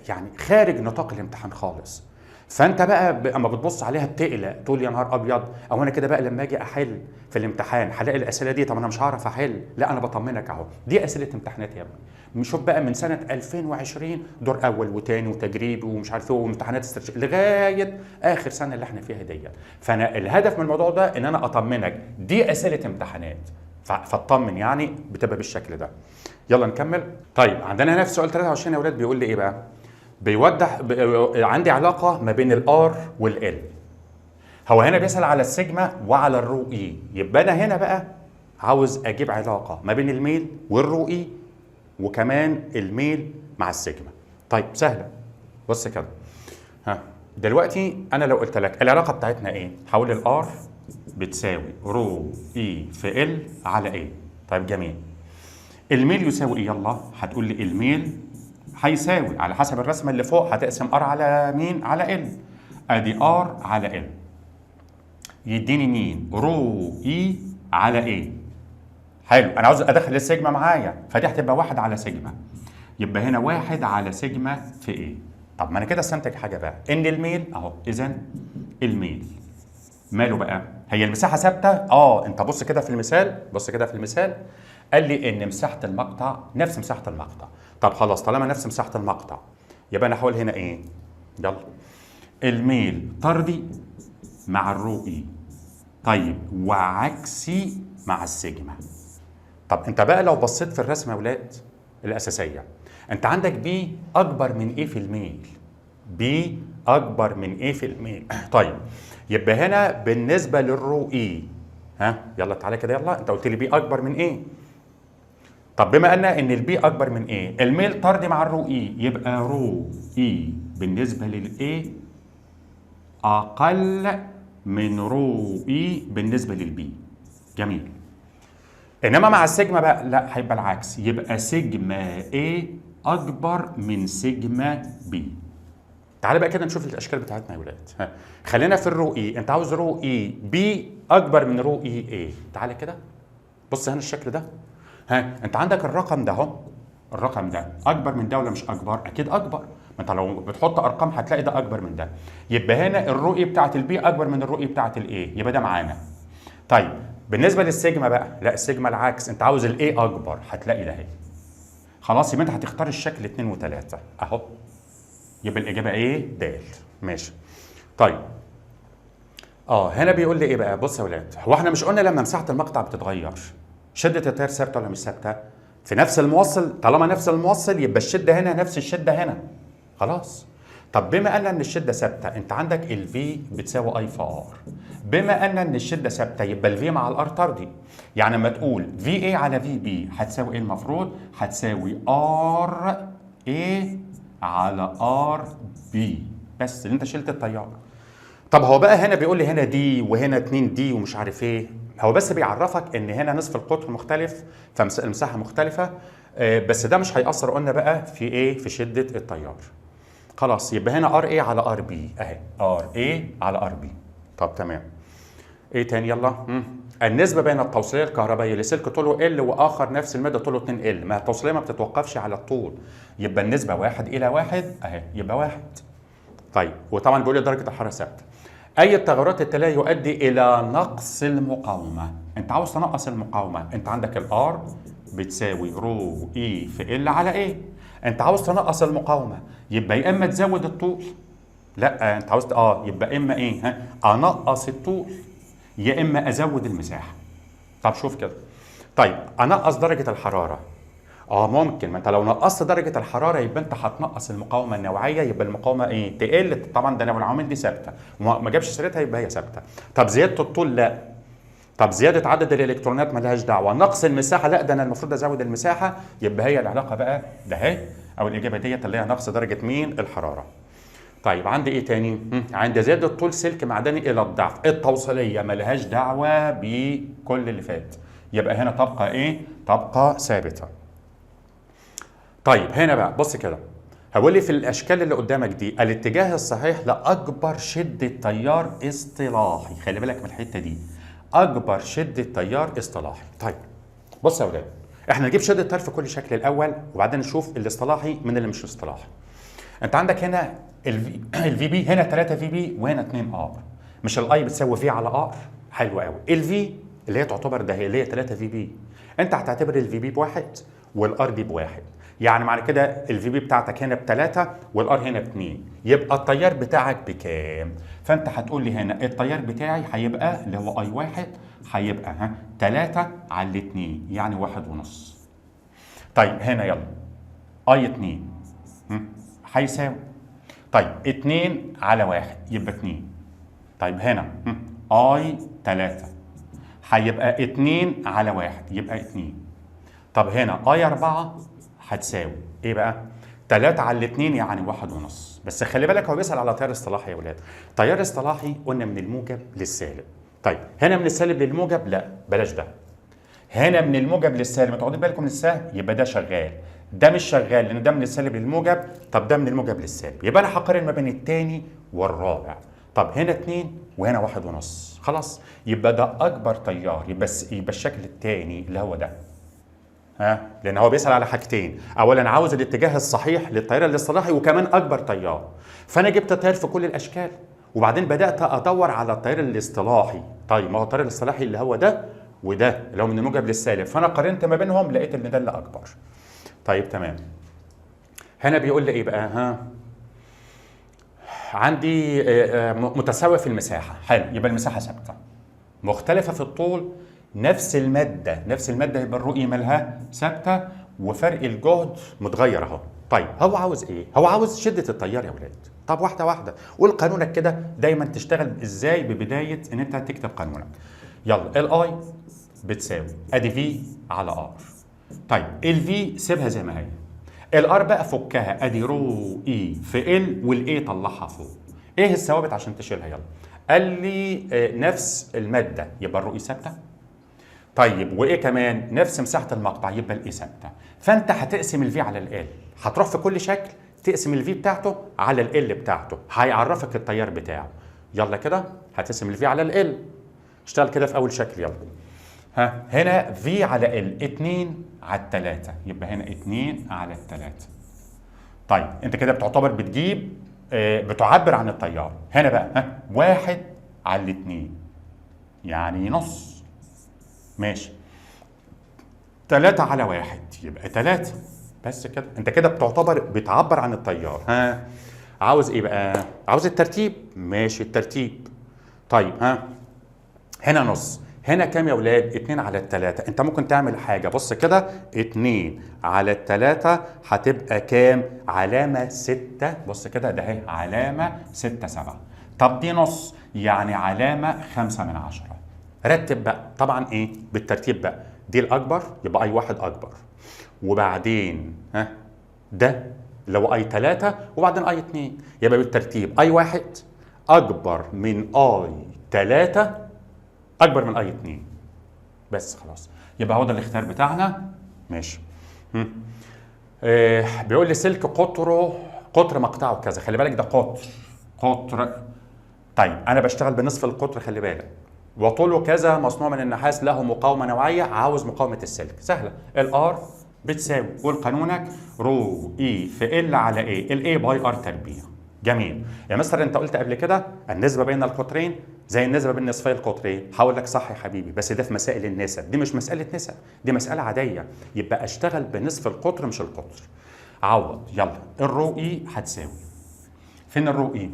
يعني خارج نطاق الامتحان خالص. فانت بقى اما بتبص عليها بتقلق، تقول يا نهار ابيض، او انا كده بقى لما اجي احل في الامتحان هلاقي الاسئله دي، طب انا مش هعرف احل. لا انا بطمنك اهو، دي اسئله امتحانات يا ابني. شوف بقى من سنه 2020 دور اول وثاني وتجريبي ومش عارف ايه وامتحانات لغايه اخر سنه اللي احنا فيها ديت. فانا الهدف من الموضوع ده ان انا اطمنك دي اسئله امتحانات، فاطمن يعني بتبقى بالشكل ده. يلا نكمل. طيب عندنا هنا في سؤال 23 يا اولاد بيقول لي ايه بقى؟ بيوضح عندي علاقه ما بين الار والال. هو هنا بيسال على السيجما وعلى الرو اي، يبقى انا هنا بقى عاوز اجيب علاقه ما بين الميل والرو اي وكمان الميل مع السيجما. طيب سهله، بص كده. دلوقتي انا لو قلت لك العلاقه بتاعتنا ايه؟ هقول الار بتساوي رو اي في ال على ايه. طيب جميل. الميل يساوي ايه؟ يلا هتقول لي الميل هيساوي على حسب الرسمه اللي فوق هتقسم ار على مين؟ على ال. ادي ار على ال يديني مين؟ رو اي على ايه. حلو، انا عاوز ادخل السيجما معايا، فدي هتبقى 1 على سيجما. يبقى هنا 1 على سيجما في ايه. طب ما انا كده استنتج حاجه بقى، ان الميل اهو، اذا الميل ماله بقى؟ هي المساحه ثابته؟ انت بص كده في المثال، بص كده في المثال قال لي ان مساحه المقطع نفس مساحه المقطع. طب خلاص طالما نفس مساحه المقطع يبقى انا هقول هنا ايه؟ يلا الميل طردي مع الرو اي، طيب وعكسي مع السيجما. طب انت بقى لو بصيت في الرسمه يا ولاد الاساسيه، انت عندك بي اكبر من ايه في الميل؟ بي اكبر من ايه في الميل. طيب يبقى هنا بالنسبه للرو اي، يلا تعالى كده، يلا انت قلت لي بي اكبر من ايه؟ طب بما ان البي اكبر من ايه؟ الميل طردي مع الرو اي، يبقى رو اي بالنسبه للاي اقل من رو اي بالنسبه للبي. جميل. انما مع السيجما بقى لا، هيبقى العكس، يبقى سيجما اي اكبر من سيجما بي. تعالى بقى كده نشوف الاشكال بتاعتنا يا ولاد. خلينا في الرو اي، انت عاوز رو اي بي اكبر من رو اي اي. تعالى كده بص هنا الشكل ده. انت عندك الرقم ده اهو، الرقم ده اكبر من ده ولا مش اكبر؟ اكيد اكبر. ما انت لو بتحط ارقام هتلاقي ده اكبر من ده. يبقى هنا الرو اي بتاعت البي اكبر من الرو اي بتاعت الاي، يبقى ده معانا. طيب بالنسبه للسيجما بقى، لا السيجما العكس، انت عاوز الاي اكبر، هتلاقي ده اهي. خلاص يبقى انت هتختار الشكل 2 و3 اهو. يبقى الاجابه ايه؟ د. ماشي. طيب هنا بيقول لي ايه بقى؟ بص يا ولاد، هو احنا مش قلنا لما مساحه المقطع بتتغير شده التيار ثابته ولا مش ثابته؟ في نفس الموصل، طالما نفس الموصل يبقى الشده هنا نفس الشده هنا. خلاص. طب بما ان الشده ثابته، انت عندك الفي بتساوي اي في ار. بما ان الشده ثابته يبقى الفي مع الار طردي. يعني لما تقول في اي على في بي هتساوي ايه المفروض؟ هتساوي ار اي على ار بي، بس اللي انت شلت التيار. طب هو بقى هنا بيقول لي هنا دي وهنا 2 دي ومش عارف ايه، هو بس بيعرفك ان هنا نصف القطر مختلف فالمساحه مختلفه، بس ده مش هيأثر قلنا بقى في ايه؟ في شده التيار. خلاص يبقى هنا ار اي على ار بي اهي، ار اي على ار بي. طب تمام. ايه تاني؟ يلا النسبة بين التوصيلية الكهربائية لسلك طوله ال وآخر نفس المدى طوله 2 ال، ما التوصيلية ما بتتوقفش على الطول، يبقى النسبة 1 إلى 1 أهي، يبقى 1. طيب وطبعا بيقول لي درجة الحرارة ثابتة. أي التغيرات التالية يؤدي إلى نقص المقاومة؟ أنت عاوز تنقص المقاومة، أنت عندك الآر بتساوي رو إي في ال على إيه؟ أنت عاوز تنقص المقاومة، يبقى يا إما تزود الطول، لا أنت عاوز يبقى إما إيه؟ أنقص الطول يا إما أزود المساحة. طب شوف كده. طيب أنقص درجة الحرارة. ممكن، ما انت لو نقصت درجه الحراره يبقى انت هتنقص المقاومه النوعيه، يبقى المقاومه ايه؟ تقل. طبعا ده لو العوامل دي ثابته وما جابش سيرتها يبقى هي ثابته. طب زياده الطول لا. طب زياده عدد الالكترونات مالهاش دعوه. نقص المساحه لا، ده انا المفروض ازود المساحه، يبقى هي العلاقه بقى ده اهي، او الاجابه ديت اللي هي نقص درجه مين؟ الحراره. طيب عندي ايه تاني؟ عند زياده طول سلك معدني الى الضعف، التوصيليه مالهاش دعوه بكل اللي فات، يبقى هنا تبقى ايه؟ تبقى ثابته. طيب هنا بقى بص كده، هقول لي في الاشكال اللي قدامك دي الاتجاه الصحيح لاكبر شده تيار اصطلاحي، خلي بالك من الحته دي، اكبر شده تيار اصطلاحي. طيب بص يا اولاد، احنا نجيب شده تيار في كل شكل الاول وبعدين نشوف الاصطلاحي من اللي مش اصطلاحي. انت عندك هنا الفي بي، هنا 3 في بي وهنا 2 ار، مش الاي بتساوي في على ار؟ حلو قوي. الفي اللي هي تعتبر ده هي اللي هي 3 في بي، انت هتعتبر الفي بي بواحد والار دي بواحد، يعني معنى كده الفي بي بتاعتك هنا ب3 والار هنا ب2، يبقى التيار بتاعك بكام؟ فانت هتقول لي هنا التيار بتاعي هيبقى اللي هو اي واحد هيبقى 3 على 2 يعني 1.5. طيب هنا يلا اي 2 هيساوي، طيب 2 على 1 يبقى 2. طيب هنا اي 3 هيبقى 2 على 1 يبقى 2. طب هنا اي 4 هتساوي ايه بقى؟ 3 على 2 يعني 1.5. بس خلي بالك هو بيسأل على تيار اصطلاحي يا ولاد. تيار اصطلاحي قلنا من الموجب للسالب. طيب هنا من السالب للموجب لا بلاش ده. هنا من الموجب للسالب، ما تاخدوا بالكم من السهم، يبقى ده شغال. ده مش شغال لان ده من السالب للموجب، طب ده من الموجب للسالب، يبقى انا هقارن ما بين الثاني والرابع. طب هنا 2 وهنا 1.5، خلاص يبقى ده اكبر تيار، يبقى الشكل الثاني اللي هو ده. لان هو بيسأل على حاجتين، اولا عاوز الاتجاه الصحيح للتيار الاصطلاحي وكمان اكبر تيار، فانا جبت تيار في كل الاشكال وبعدين بدات ادور على التيار الاصطلاحي. طيب ما هو التيار الاصطلاحي اللي هو ده وده اللي هو من الموجب للسالب، فانا قارنت ما بينهم لقيت ان ده اللي اكبر. طيب تمام. هنا بيقول لي ايه بقى؟ عندي متساوي في المساحه، حلو، يبقى المساحه ثابته. مختلفه في الطول، نفس المادة يبقى الرؤية مالها ثابتة وفرق الجهد متغير اهو. طيب هو عاوز ايه؟ هو عاوز شدة التيار يا ولاد. طب واحدة واحدة، قول قانونك كده دايما تشتغل ازاي ببداية ان انت تكتب قانونك. يلا الاي بتساوي ادي في على ار. طيب الفي سيبها زي ما هي. الار بقى فكها، ادي رو اي في ال والاي طلعها فوق. ايه الثوابت عشان تشيلها؟ يلا قال لي نفس المادة يبقى الرؤية ثابتة. طيب وايه كمان؟ نفس مساحه المقطع يبقى الاي ثابته. فانت هتقسم الفي على ال، هتروح في كل شكل تقسم الفي بتاعته على ال بتاعته، هيعرفك التيار بتاعه. يلا كده هتقسم الفي على ال، اشتغل كده في اول شكل. يلا هنا في على ال 2 على 3 يبقى هنا 2 على 3. طيب انت كده بتعتبر بتجيب بتعبر عن التيار. هنا بقى 1 على 2 يعني نص، ماشي. 3 على 1 يبقى 3، بس كده انت كده بتعتبر بتعبر عن التيار. عاوز ايه بقى؟ عاوز الترتيب، ماشي الترتيب. طيب هنا نص، هنا كام يا ولاد؟ 2 على 3. انت ممكن تعمل حاجه، بص كده 2 على 3 هتبقى كام؟ علامه 6، بص كده ده اهي علامه 6 7. طب دي نص يعني علامه 5/10. رتب بقى طبعا ايه بالترتيب بقى، دي الاكبر يبقى اي 1 اكبر، وبعدين ده اللي هو اي 3 وبعدين اي 2، يبقى بالترتيب اي 1 اكبر من اي 3 اكبر من اي 2، بس خلاص يبقى هو ده الاختيار بتاعنا. ماشي. بيقول لي سلك قطر مقطعه كذا، خلي بالك ده قطر. طيب انا بشتغل بنصف القطر، خلي بالك وطوله كذا مصنوع من النحاس له مقاومه نوعيه، عاوز مقاومه السلك. سهله، الار بتساوي، قول قانونك، رو اي في ال على ايه؟ الاي باي ار تربيع. جميل يا مستر، انت قلت قبل كده النسبه بين القطرين زي النسبه بين نصفي القطرين. هقول لك صح يا حبيبي، بس ده في مسائل النسب، دي مش مساله نسب، دي مساله عاديه، يبقى اشتغل بنصف القطر مش القطر. عوض يلا. الرو اي هتساوي، فين الرو اي؟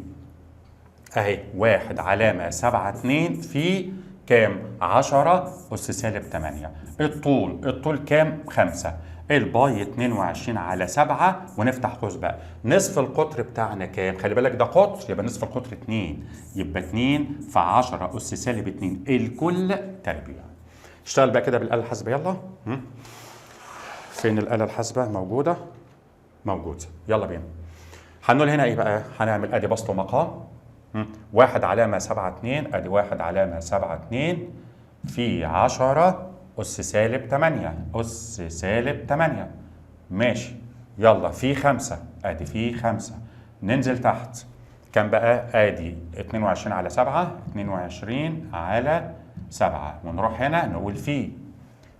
اهي 1 علامة 7/2 في كام؟ 10 أس سالب 8. الطول كام؟ 5. الباي 22 على 7، ونفتح قوس بقى. نصف القطر بتاعنا كام؟ خلي بالك ده قطر، يبقى نصف القطر 2، يبقى 2 في 10 أس سالب 2 الكل تربيع. اشتغل بقى كده بالآلة الحاسبة يلا. فين الآلة الحاسبة؟ موجودة؟ موجودة. يلا بينا. هنقول هنا ايه بقى؟ هنعمل ادي بسط ومقام. 1 علامة 7/2، ادي 1 علامة 7/2 في 10 أس سالب 8، أس سالب 8. ماشي. يلا في 5، ادي في 5. ننزل تحت كام بقى؟ ادي 22 على 7، 22 على 7، ونروح هنا نقول في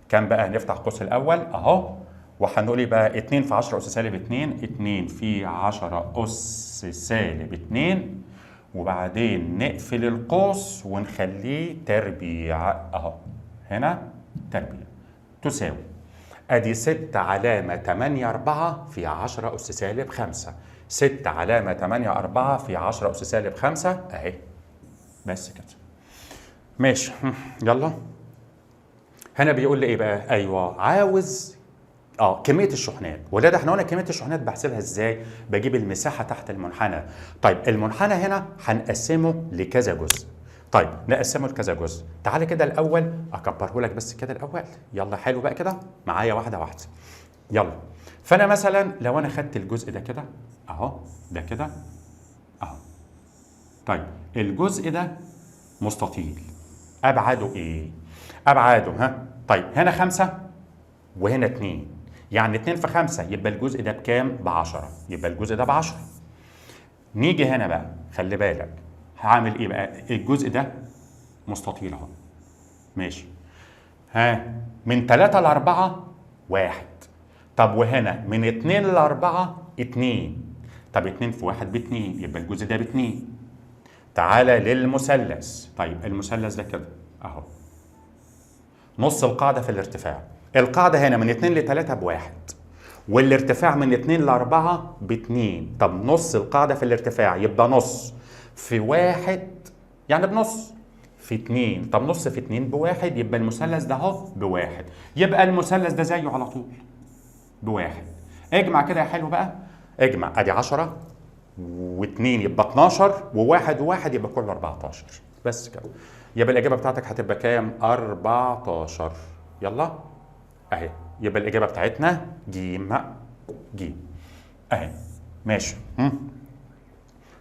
كام بقى؟ نفتح قوس الأول أهو، وهنقول ايه بقى؟ 2 في 10 أس سالب 2، 2 في 10 أس سالب 2، وبعدين نقفل القوس ونخليه تربيع اهو، هنا تربيع، تساوي ادي 6 علامة 8/4 في 10 أس سالب 5. 6 علامة 8/4 في 10 أس سالب 5 اهي، بس كده. ماشي يلا. هنا بيقول لي ايه بقى؟ ايوه عاوز كمية الشحنات. ولاد احنا قلنا كمية الشحنات بحسبها ازاي؟ بجيب المساحة تحت المنحنى. طيب المنحنى هنا هنقسمه لكذا جزء. طيب نقسمه لكذا جزء. تعالى كده الأول أكبره لك بس كده الأول. يلا حلو بقى كده معايا واحدة واحدة. يلا. فأنا مثلا لو أنا خدت الجزء ده كده أهو، ده كده أهو. طيب الجزء ده مستطيل. أبعاده إيه؟ أبعاده طيب هنا 5 وهنا 2، يعني 2 في 5 يبقى الجزء ده بكام؟ ب10، يبقى الجزء ده ب10. نيجي هنا بقى، خلي بالك هعمل ايه بقى؟ الجزء ده مستطيل اهو، ماشي. من 3 ل 4 1. طب وهنا من 2 ل 4 2. طب 2 في 1 ب2، يبقى الجزء ده ب2. تعالى للمثلث. طيب المثلث ده كده اهو، نص القاعدة في الارتفاع. القاعدة هنا من 2 ل 3 ب1، والارتفاع من 2 ل 4 ب2. طب نص القاعدة في الارتفاع يبقى نص في 1 يعني بنص في 2. طب نص في 2 ب1، يبقى المثلث ده اهو ب1، يبقى المثلث ده زيه على طول ب1. اجمع كده يا حلو بقى، اجمع ادي 10 و2 يبقى 12، و1 و1 يبقى كله 14. بس كده. يبقى الإجابة بتاعتك هتبقى كام؟ 14. يلا أهي، يبقى الإجابة بتاعتنا جيم. جيم أهي. ماشي.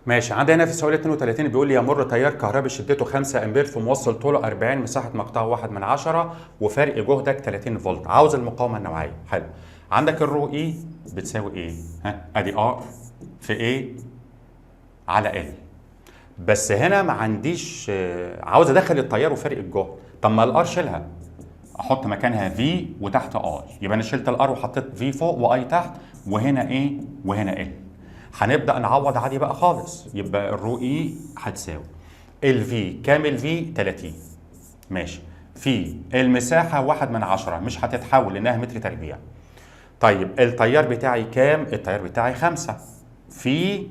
ماشي. عندنا في السؤال 32 بيقول لي يمر تيار كهربي شدته 5 أمبير في موصل طوله 40، مساحة مقطعه 1/10، وفرق جهدك 30 فولت. عاوز المقاومة النوعية. حلو. عندك الرو إي بتساوي إيه؟ أدي ار في إيه على ال. بس هنا ما عنديش، عاوز ادخل التيار وفرق الجهد. طب ما الار شيلها، احط مكانها في وتحت اي، يبقى انا شلت الار وحطيت في فوق واي تحت، وهنا ايه وهنا ال. هنبدا نعوض عادي بقى خالص. يبقى الرو اي هتساوي الفي كام؟ الفي 30، ماشي، في المساحه 1/10 مش هتتحول لانها متر تربيع. طيب التيار بتاعي كام؟ التيار بتاعي 5 في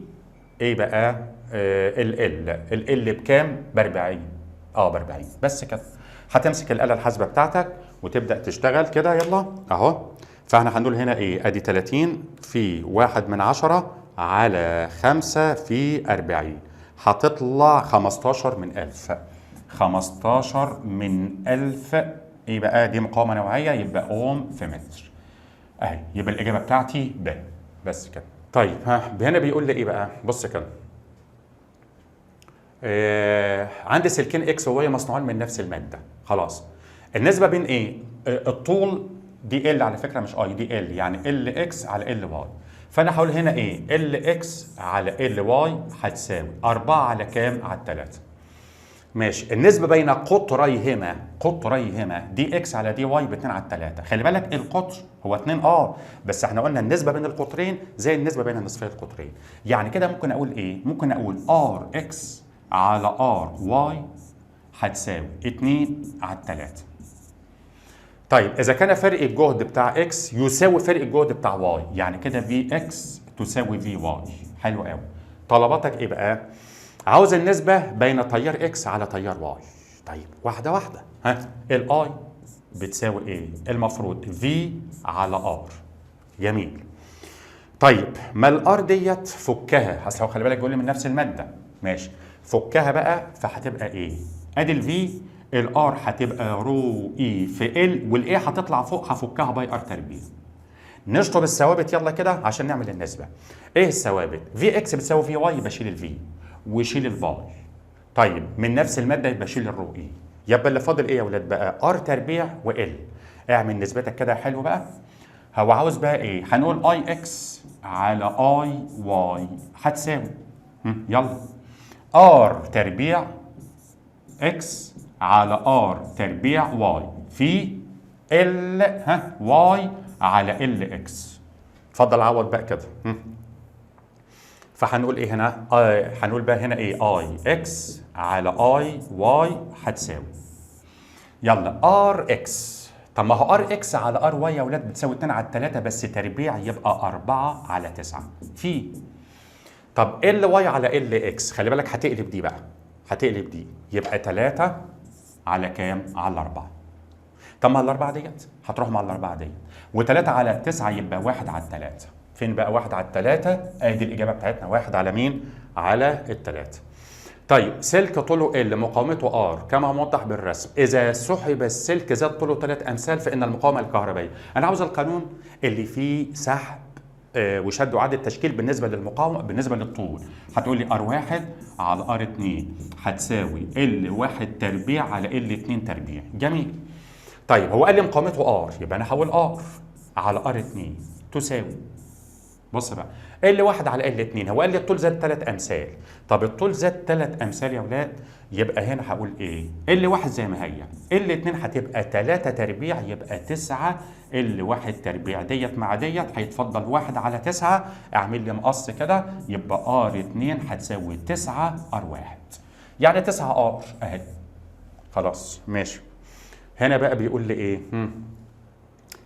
ايه بقى؟ ال بكام؟ ب40. ب40 بس كده. هتمسك الآلة الحاسبة بتاعتك وتبدأ تشتغل كده. يلا اهو. فاحنا هنقول هنا ايه؟ ادي 30 في 1/10 على 5 في 40، هتطلع 15 من 1000. 15 من 1000 ايه بقى؟ دي مقاومة نوعية، يبقى اوم في متر اهي. يبقى الإجابة بتاعتي ب. بس كده. طيب هنا بيقول لي ايه بقى؟ بص كده. عندي سلكين اكس وواي مصنوعين من نفس الماده. خلاص. النسبه بين ايه؟ الطول دي ال على فكره مش اي، دي ال يعني ال اكس على ال واي. فانا هقول هنا ايه؟ ال اكس على ال واي هتساوي 4 على كام؟ على 3. ماشي. النسبة بين قطريهما دي اكس على دي واي ب 2 على 3. خلي بالك القطر هو 2 بس احنا قلنا النسبة بين القطرين زي النسبة بين نصفي القطرين. يعني كده ممكن اقول ايه؟ ممكن اقول ار اكس على ار واي هتساوي 2 على 3. طيب اذا كان فرق الجهد بتاع اكس يساوي فرق الجهد بتاع واي، يعني كده في اكس تساوي في واي. حلو قوي. طلباتك ايه بقى؟ عاوز النسبة بين تيار اكس على تيار واي. طيب واحدة واحدة. الاي بتساوي ايه؟ المفروض في على ار. جميل. طيب ما الار ديت فكها، اصل هو خلي بالك بيقول لي من نفس المادة. ماشي. فكها بقى فهتبقى ايه؟ ادي الفي، الار هتبقى رو اي في ال، والاي هتطلع فوق هفكها باي ار تربيع. نشطب الثوابت يلا كده عشان نعمل النسبة. ايه الثوابت؟ في اكس بتساوي في واي، يبقى شيل الفي وشيل الفاي. طيب من نفس الماده يبقى شيل الرو اي. يبقى اللي فاضل ايه يا ولاد بقى؟ ار تربيع وال. اعمل نسبتك كده حلو بقى. هو عاوز بقى ايه؟ هنقول اي اكس على اي واي هتساوي يلا ار تربيع اكس على ار تربيع واي في ال واي على ال اكس. اتفضل عوض بقى كده. فهنقول ايه هنا؟ هنقول بقى هنا ايه؟ اي اكس على اي واي هتساوي يلا ار اكس. طب ما هو ار اكس على ار واي يا اولاد بتساوي 2 على 3 بس تربيع، يبقى 4 على 9 في. طب ال واي على ال اكس، خلي بالك هتقلب دي بقى، هتقلب دي يبقى 3 على كام؟ على 4. طب ما الاربعه ديت هتروح مع الاربعه ديت، و3 على 9 يبقى 1 على 3. فين بقى 1 على 3؟ ادي الاجابه بتاعتنا 1 على مين؟ على الثلاثه. طيب سلك طوله ال مقاومته ار كما موضح بالرسم، اذا سحب السلك زاد طوله 3 امثال فان المقاومه الكهربائيه. انا عاوز القانون اللي فيه سحب وشد وعد التشكيل بالنسبه للمقاومه بالنسبه للطول. هتقول لي ار1 على ار2 هتساوي ال1 تربيع على ال2 تربيع. جميل. طيب هو قال لي مقاومته ار، يبقى انا هقول ار على ار2 تساوي، بص بقى، ال1 على ال2. هو قال لي الطول زاد 3 امثال. طب الطول زاد 3 امثال يا اولاد، يبقى هنا هقول ايه؟ ال1 زي ما هي، ال2 هتبقى 3 تربيع يبقى 9. ال1 تربيع ديت مع ديت هيتفضل 1 على 9. اعمل لي مقص كده، يبقى ار2 هتساوي 9 ار1، يعني 9 ار اهي. خلاص ماشي. هنا بقى بيقول لي ايه؟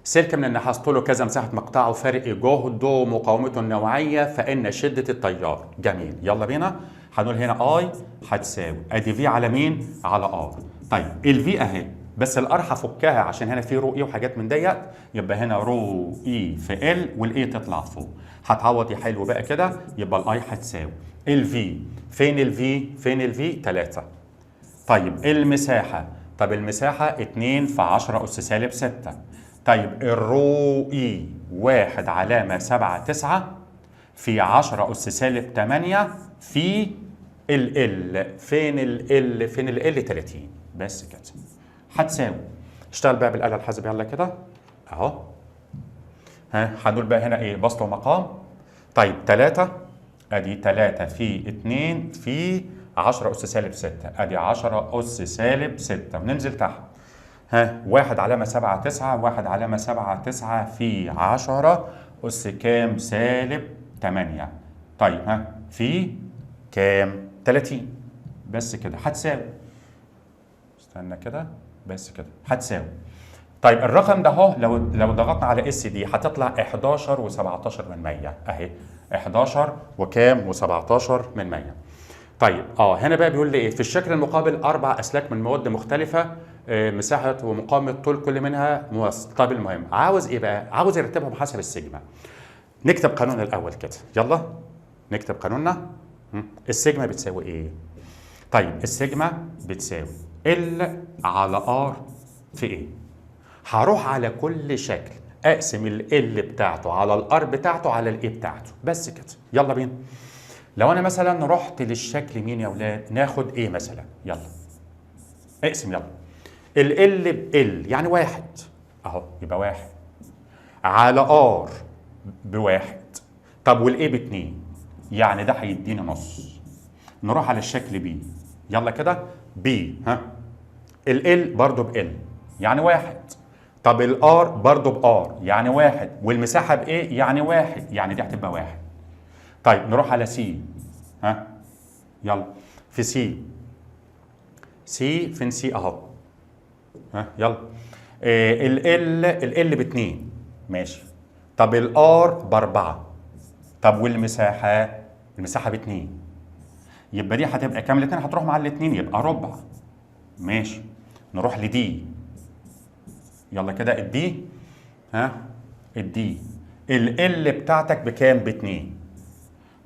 سلك من النحاس طوله كذا، مساحه مقطعه، فارق جهده، مقاومته النوعيه، فان شده التيار. جميل. يلا بينا. هنقول هنا اي هتساوي ادي في على مين؟ على ار. طيب الفي اهي، بس الار هفكها عشان هنا في رو اي وحاجات من ديت، يبقى هنا رو اي في ال والاي تطلع فوق. هتعوض حلو بقى كده، يبقى الاي هتساوي الفي. فين الفي؟ فين الفي؟ 3. طيب المساحه، طب المساحه 2 في 10 اس سالب 6. طيب الرو اي 1 علامة 7 9 في 10 أس سالب 8 في ال فين ال فين ال 30. بس كده هتساوي، اشتغل بقى بالآلة الحاسبة يلا كده اهو. هنقول بقى هنا ايه؟ بسط ومقام. طيب 3 ادي 3 في 2 في 10 أس سالب 6، ادي 10 أس سالب 6 وننزل تحت. 1 علامة 7 9، 1 علامة 7 9 في 10 أس كام؟ سالب 8. طيب في كام؟ 30. بس كده هتساوي، استنى كده، بس كده هتساوي. طيب الرقم ده اهو لو ضغطنا على اس دي هتطلع 11 و17 من 100 اهي. 11 وكام؟ و17 من 100. طيب هنا بقى بيقول لي ايه؟ في الشكل المقابل 4 اسلاك من مواد مختلفه، مساحه ومقاومه طول كل منها موصل. طب المهم عاوز ايه بقى؟ عاوز يرتبهم حسب السيجما. نكتب قانون الاول كده يلا، نكتب قانوننا. السيجما بتساوي ايه؟ طيب السيجما بتساوي ال على ار في ايه؟ هروح على كل شكل اقسم ال بتاعته على الار بتاعته على الاي بتاعته، بس كده. يلا بينا. لو انا مثلا رحت للشكل مين يا اولاد؟ ناخد ايه مثلا؟ يلا اقسم يلا. ال بال يعني 1 اهو، يبقى 1 على ار ب1. طب والايه ب2 يعني ده هيديني نص. نروح على الشكل بي يلا كده، بي، ها، ال برضه بال يعني واحد. طب الار برضه بار يعني واحد، والمساحه بايه؟ يعني واحد، يعني دي هتبقى واحد. طيب نروح على سي، ها، يلا في سي. سي فين سي اهو، ها يلا. ال باتنين ماشي. طب الار باربعه. طب والمساحه؟ المساحه باتنين، يبقى دي هتبقى كام؟ الاتنين هتروح مع الاتنين يبقى ربع. ماشي. نروح لدي، يلا كده الدي، ها الدي ال بتاعتك بكام؟ باتنين.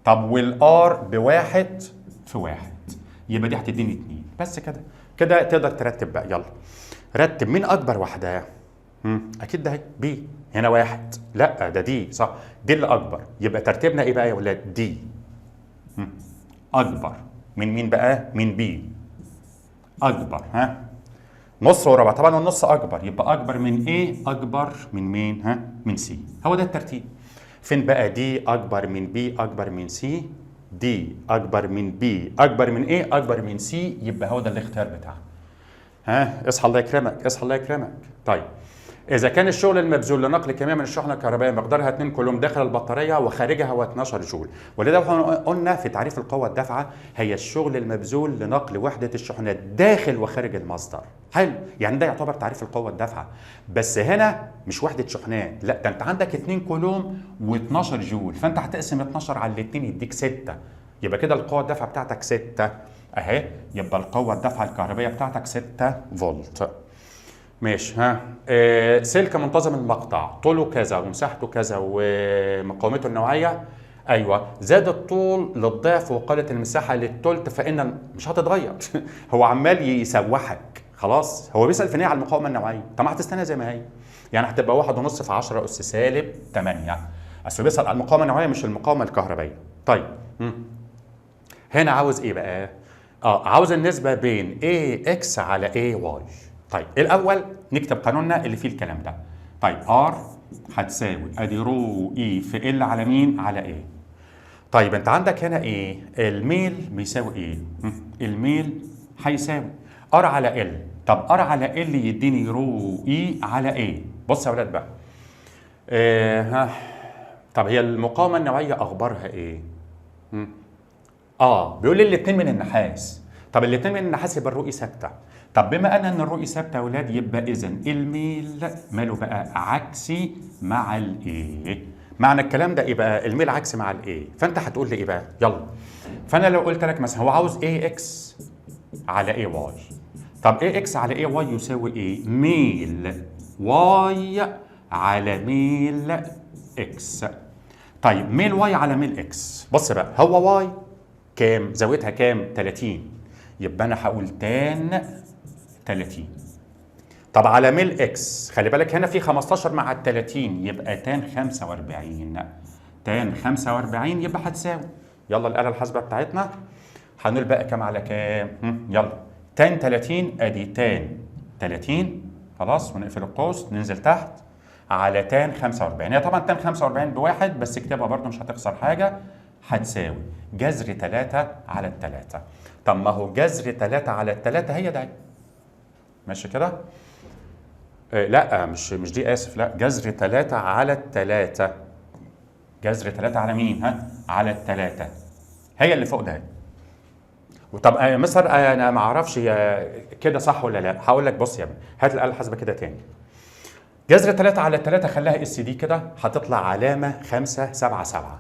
طب والار بواحد في واحد، يبقى دي هتديني اتنين. بس كده، كده تقدر ترتب بقى. يلا رتب مين اكبر واحده. اكيد ده بي، هنا واحد، لا ده دي صح، دي اللي اكبر. يبقى ترتيبنا ايه بقى يا ولاد؟ دي اكبر من مين بقى؟ من بي. اكبر، ها، نص وربع طبعا، والنص اكبر، يبقى اكبر من ايه؟ اكبر من مين؟ ها، من سي. هو ده الترتيب. فين بقى؟ دي اكبر من بي اكبر من سي، دي اكبر من بي اكبر من ايه؟ اكبر من سي. يبقى هو ده الاختيار بتاعنا. ها، اصحى الله يكرمك، اصحى الله يكرمك. طيب إذا كان الشغل المبذول لنقل كمية من الشحنة الكهربائية مقدارها 2 كولوم داخل البطارية وخارجها هو 12 جول، ولذا قلنا في تعريف القوة الدافعة هي الشغل المبذول لنقل وحدة الشحنات داخل وخارج المصدر. حلو، يعني ده يعتبر تعريف القوة الدافعة. بس هنا مش وحدة شحنات، لا ده أنت عندك 2 كولوم و12 جول، فأنت هتقسم 12 على الاثنين يديك 6. يبقى كده القوة الدافعة بتاعتك 6 أهي. يبقى القوة الدافعة الكهربائية بتاعتك 6 فولت. ماشي. ها، سلك منتظم المقطع طوله كذا ومساحته كذا ومقاومته النوعيه. ايوه، زاد الطول للضعف وقلت المساحه للثلث فان مش هتتغير. هو عمال يسوحك خلاص، هو بيسال في نهايه على المقاومه النوعيه. طب ما هتستنى زي ما هي، يعني هتبقى 1.5 في 10 اس سالب 8. اصل بيسال على المقاومه النوعيه مش المقاومه الكهربائيه. طيب هنا عاوز ايه بقى؟ عاوز النسبه بين AX على AY. طيب الاول نكتب قانوننا اللي فيه الكلام ده. طيب ار هتساوي ادي رو اي في ال على مين؟ على ايه. طيب انت عندك هنا ايه؟ الميل بيساوي ايه؟ الميل هيساوي ار على ال. طب ار على ال يديني رو اي على ايه. بص يا ولاد بقى، ها، طب هي المقاومه النوعيه اخبارها ايه؟ بيقول لي الاثنين من النحاس. طب الاثنين من النحاس يبقى الرؤي ثابته. طب بما ان الرؤي ثابته يا اولاد، يبقى اذا الميل ماله بقى؟ عكسي مع الايه. معنى الكلام ده ايه بقى؟ الميل عكسي مع الايه. فانت هتقول لي ايه بقى؟ يلا. فانا لو قلت لك مثلا هو عاوز ايه اكس على ايه واي. طب ايه اكس على ايه واي يساوي ايه؟ ميل واي على ميل اكس. طيب ميل واي على ميل اكس، بص بقى، هو واي كام؟ زاويتها كام؟ 30. يبقى انا هقول تان 30. طب على ميل اكس، خلي بالك هنا في 15 مع ال 30، يبقى تان 45. تان 45 يبقى هتساوي، يلا الآلة الحاسبة بتاعتنا هنقول بقى كام على كام؟ يلا تان 30 ادي تان 30 خلاص، ونقفل القوس ننزل تحت على تان 45. هي طبعا تان 45 بواحد بس اكتبها برضه مش هتخسر حاجة، هتساوي جذر 3 على 3. طب ما هو جذر 3 على 3 هي ده، ماشي كده؟ لا مش دي، اسف، لا جذر 3 على 3. جذر 3 على مين؟ ها، على 3 هي اللي فوق ده. وطب مصر انا ما اعرفش كده صح ولا لا. هقول لك بص يا ابني، هات الآلة الحاسبة كده تاني. جذر 3 على 3 خليها اس دي كده، هتطلع علامة 577.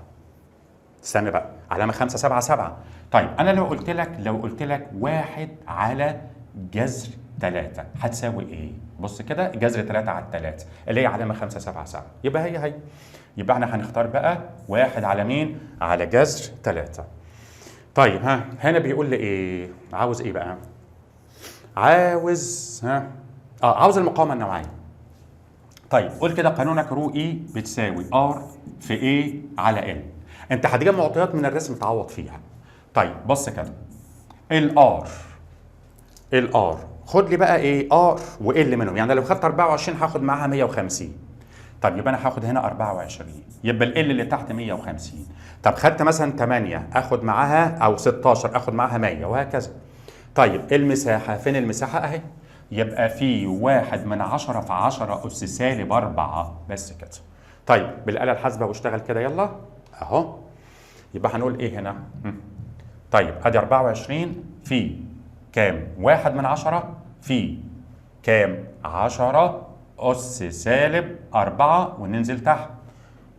استنى بقى، علامة 577. طيب أنا لو قلت لك 1 على جذر 3 هتساوي إيه؟ بص كده، جذر 3 على 3 اللي هي علامة 577، يبقى هي. يبقى احنا هنختار بقى 1 على مين؟ على جذر 3. طيب ها، هنا بيقول لي إيه؟ عاوز إيه بقى؟ عاوز المقاومة النوعية. طيب قول كده قانونك رو اي بتساوي ار في اي على ال. انت هتجيب معطيات من الرسم تعوض فيها. طيب بص كده، الار خد لي بقى ايه؟ ار وال منهم، يعني لو خدت 24 هاخد معاها 150. طب يبقى انا هاخد هنا 24، يبقى ال اللي تحت 150. طب خدت مثلا 8 اخد معاها، او 16 اخد معاها 100، وهكذا. طيب المساحة، فين المساحة؟ اهي. يبقى في 1/10 في 10 أس سالب 4 بس كده. طيب بالآلة الحاسبة واشتغل كده يلا اهو. يبقى هنقول ايه هنا؟ طيب ادي 24 في كام؟ 1/10 في كام؟ 10 أس سالب 4 وننزل تحت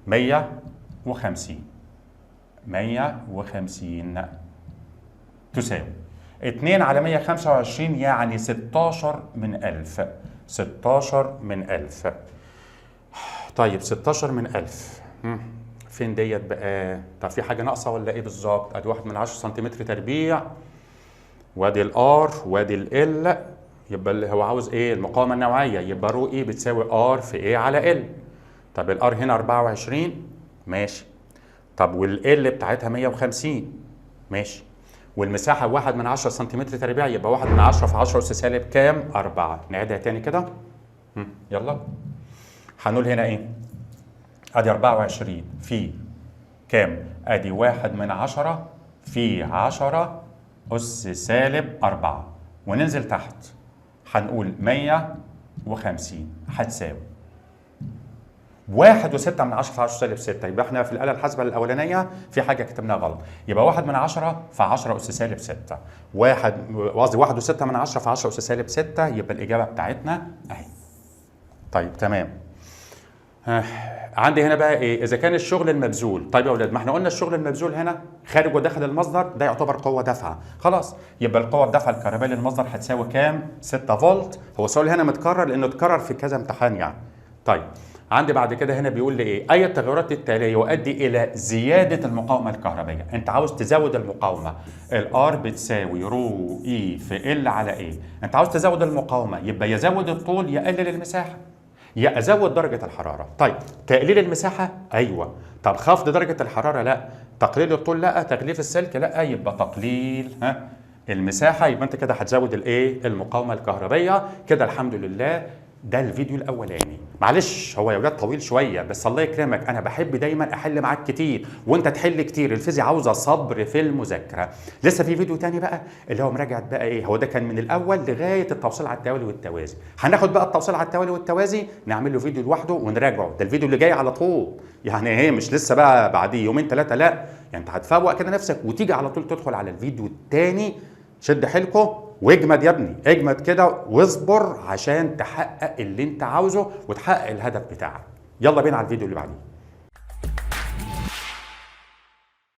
150. 150 تساوي 2 على 125 يعني 16 من 1000. 16 من 1000. طيب 16 من 1000 فين ديت بقى؟ طب في حاجة ناقصة ولا ايه بالظبط؟ ادي 1/10 سنتيمتر تربيع، وادي الار وادي ال، يبقى اللي هو عاوز ايه؟ المقاومة النوعية، يبقى رو ايه بتساوي ار في ايه على ال. طب الار هنا 24 ماشي. طب والال بتاعتها 150 ماشي. والمساحة 1/10 سنتيمتر تربيع، يبقى 1/10 في 10 أس سالب كام؟ 4. نعيدها تاني كده. يلا. هنقول هنا ايه؟ ادي 24 في كام؟ ادي 1/10 في 10 أس سالب 4 وننزل تحت هنقول 150 هتساوي 1.6 في 10 سالب 6. يبقى احنا في الآلة الحاسبة الأولانية في حاجة كتبناها غلط، يبقى 1/10 في 10 أس سالب 6. قصدي 1.6 في 10 أس سالب 6، يبقى الإجابة بتاعتنا أهي. طيب تمام. عندي هنا بقى ايه؟ اذا كان الشغل المبذول. طيب يا اولاد، ما احنا قلنا الشغل المبذول هنا خارج وداخل المصدر ده يعتبر قوه دافعه، خلاص. يبقى القوه الدافعه الكهربائيه للمصدر هتساوي كام؟ 6 فولت. هو السؤال هنا متكرر لانه اتكرر في كذا امتحان يعني. طيب عندي بعد كده هنا بيقول لي ايه؟ اي التغيرات التاليه يؤدي الى زياده المقاومه الكهربائيه. انت عاوز تزود المقاومه، الار بتساوي رو اي في ال على ايه؟ انت عاوز تزود المقاومه، يبقى يزود الطول يقلل المساحه، يا ازود درجه الحراره. طيب تقليل المساحه ايوه، طب خفض درجه الحراره لا، تقليل الطول لا، تغليف السلك لا، يبقى تقليل المساحه. يبقى انت كده هتزود الايه؟ المقاومه الكهربائيه كده. الحمد لله ده الفيديو الاولاني. معلش هو يا ولاد طويل شويه، بس الله يكرمك انا بحب دايما احل معاك كتير وانت تحل كتير. الفيزياء عاوزه صبر في المذاكره. لسه في فيديو تاني بقى اللي هو مراجعه بقى ايه؟ هو ده كان من الاول لغايه التوصيل على التوالي والتوازي. هناخد بقى التوصيل على التوالي والتوازي نعمل له فيديو لوحده ونراجعه، ده الفيديو اللي جاي على طول. يعني هي مش لسه بقى بعديه يومين ثلاثه، لا، يعني انت هتفوق كده نفسك وتيجي على طول تدخل على الفيديو الثاني. شد حيلكم واجمد يا ابني، اجمد كده واصبر عشان تحقق اللي انت عاوزه وتحقق الهدف بتاعك. يلا بينا على الفيديو اللي بعديه.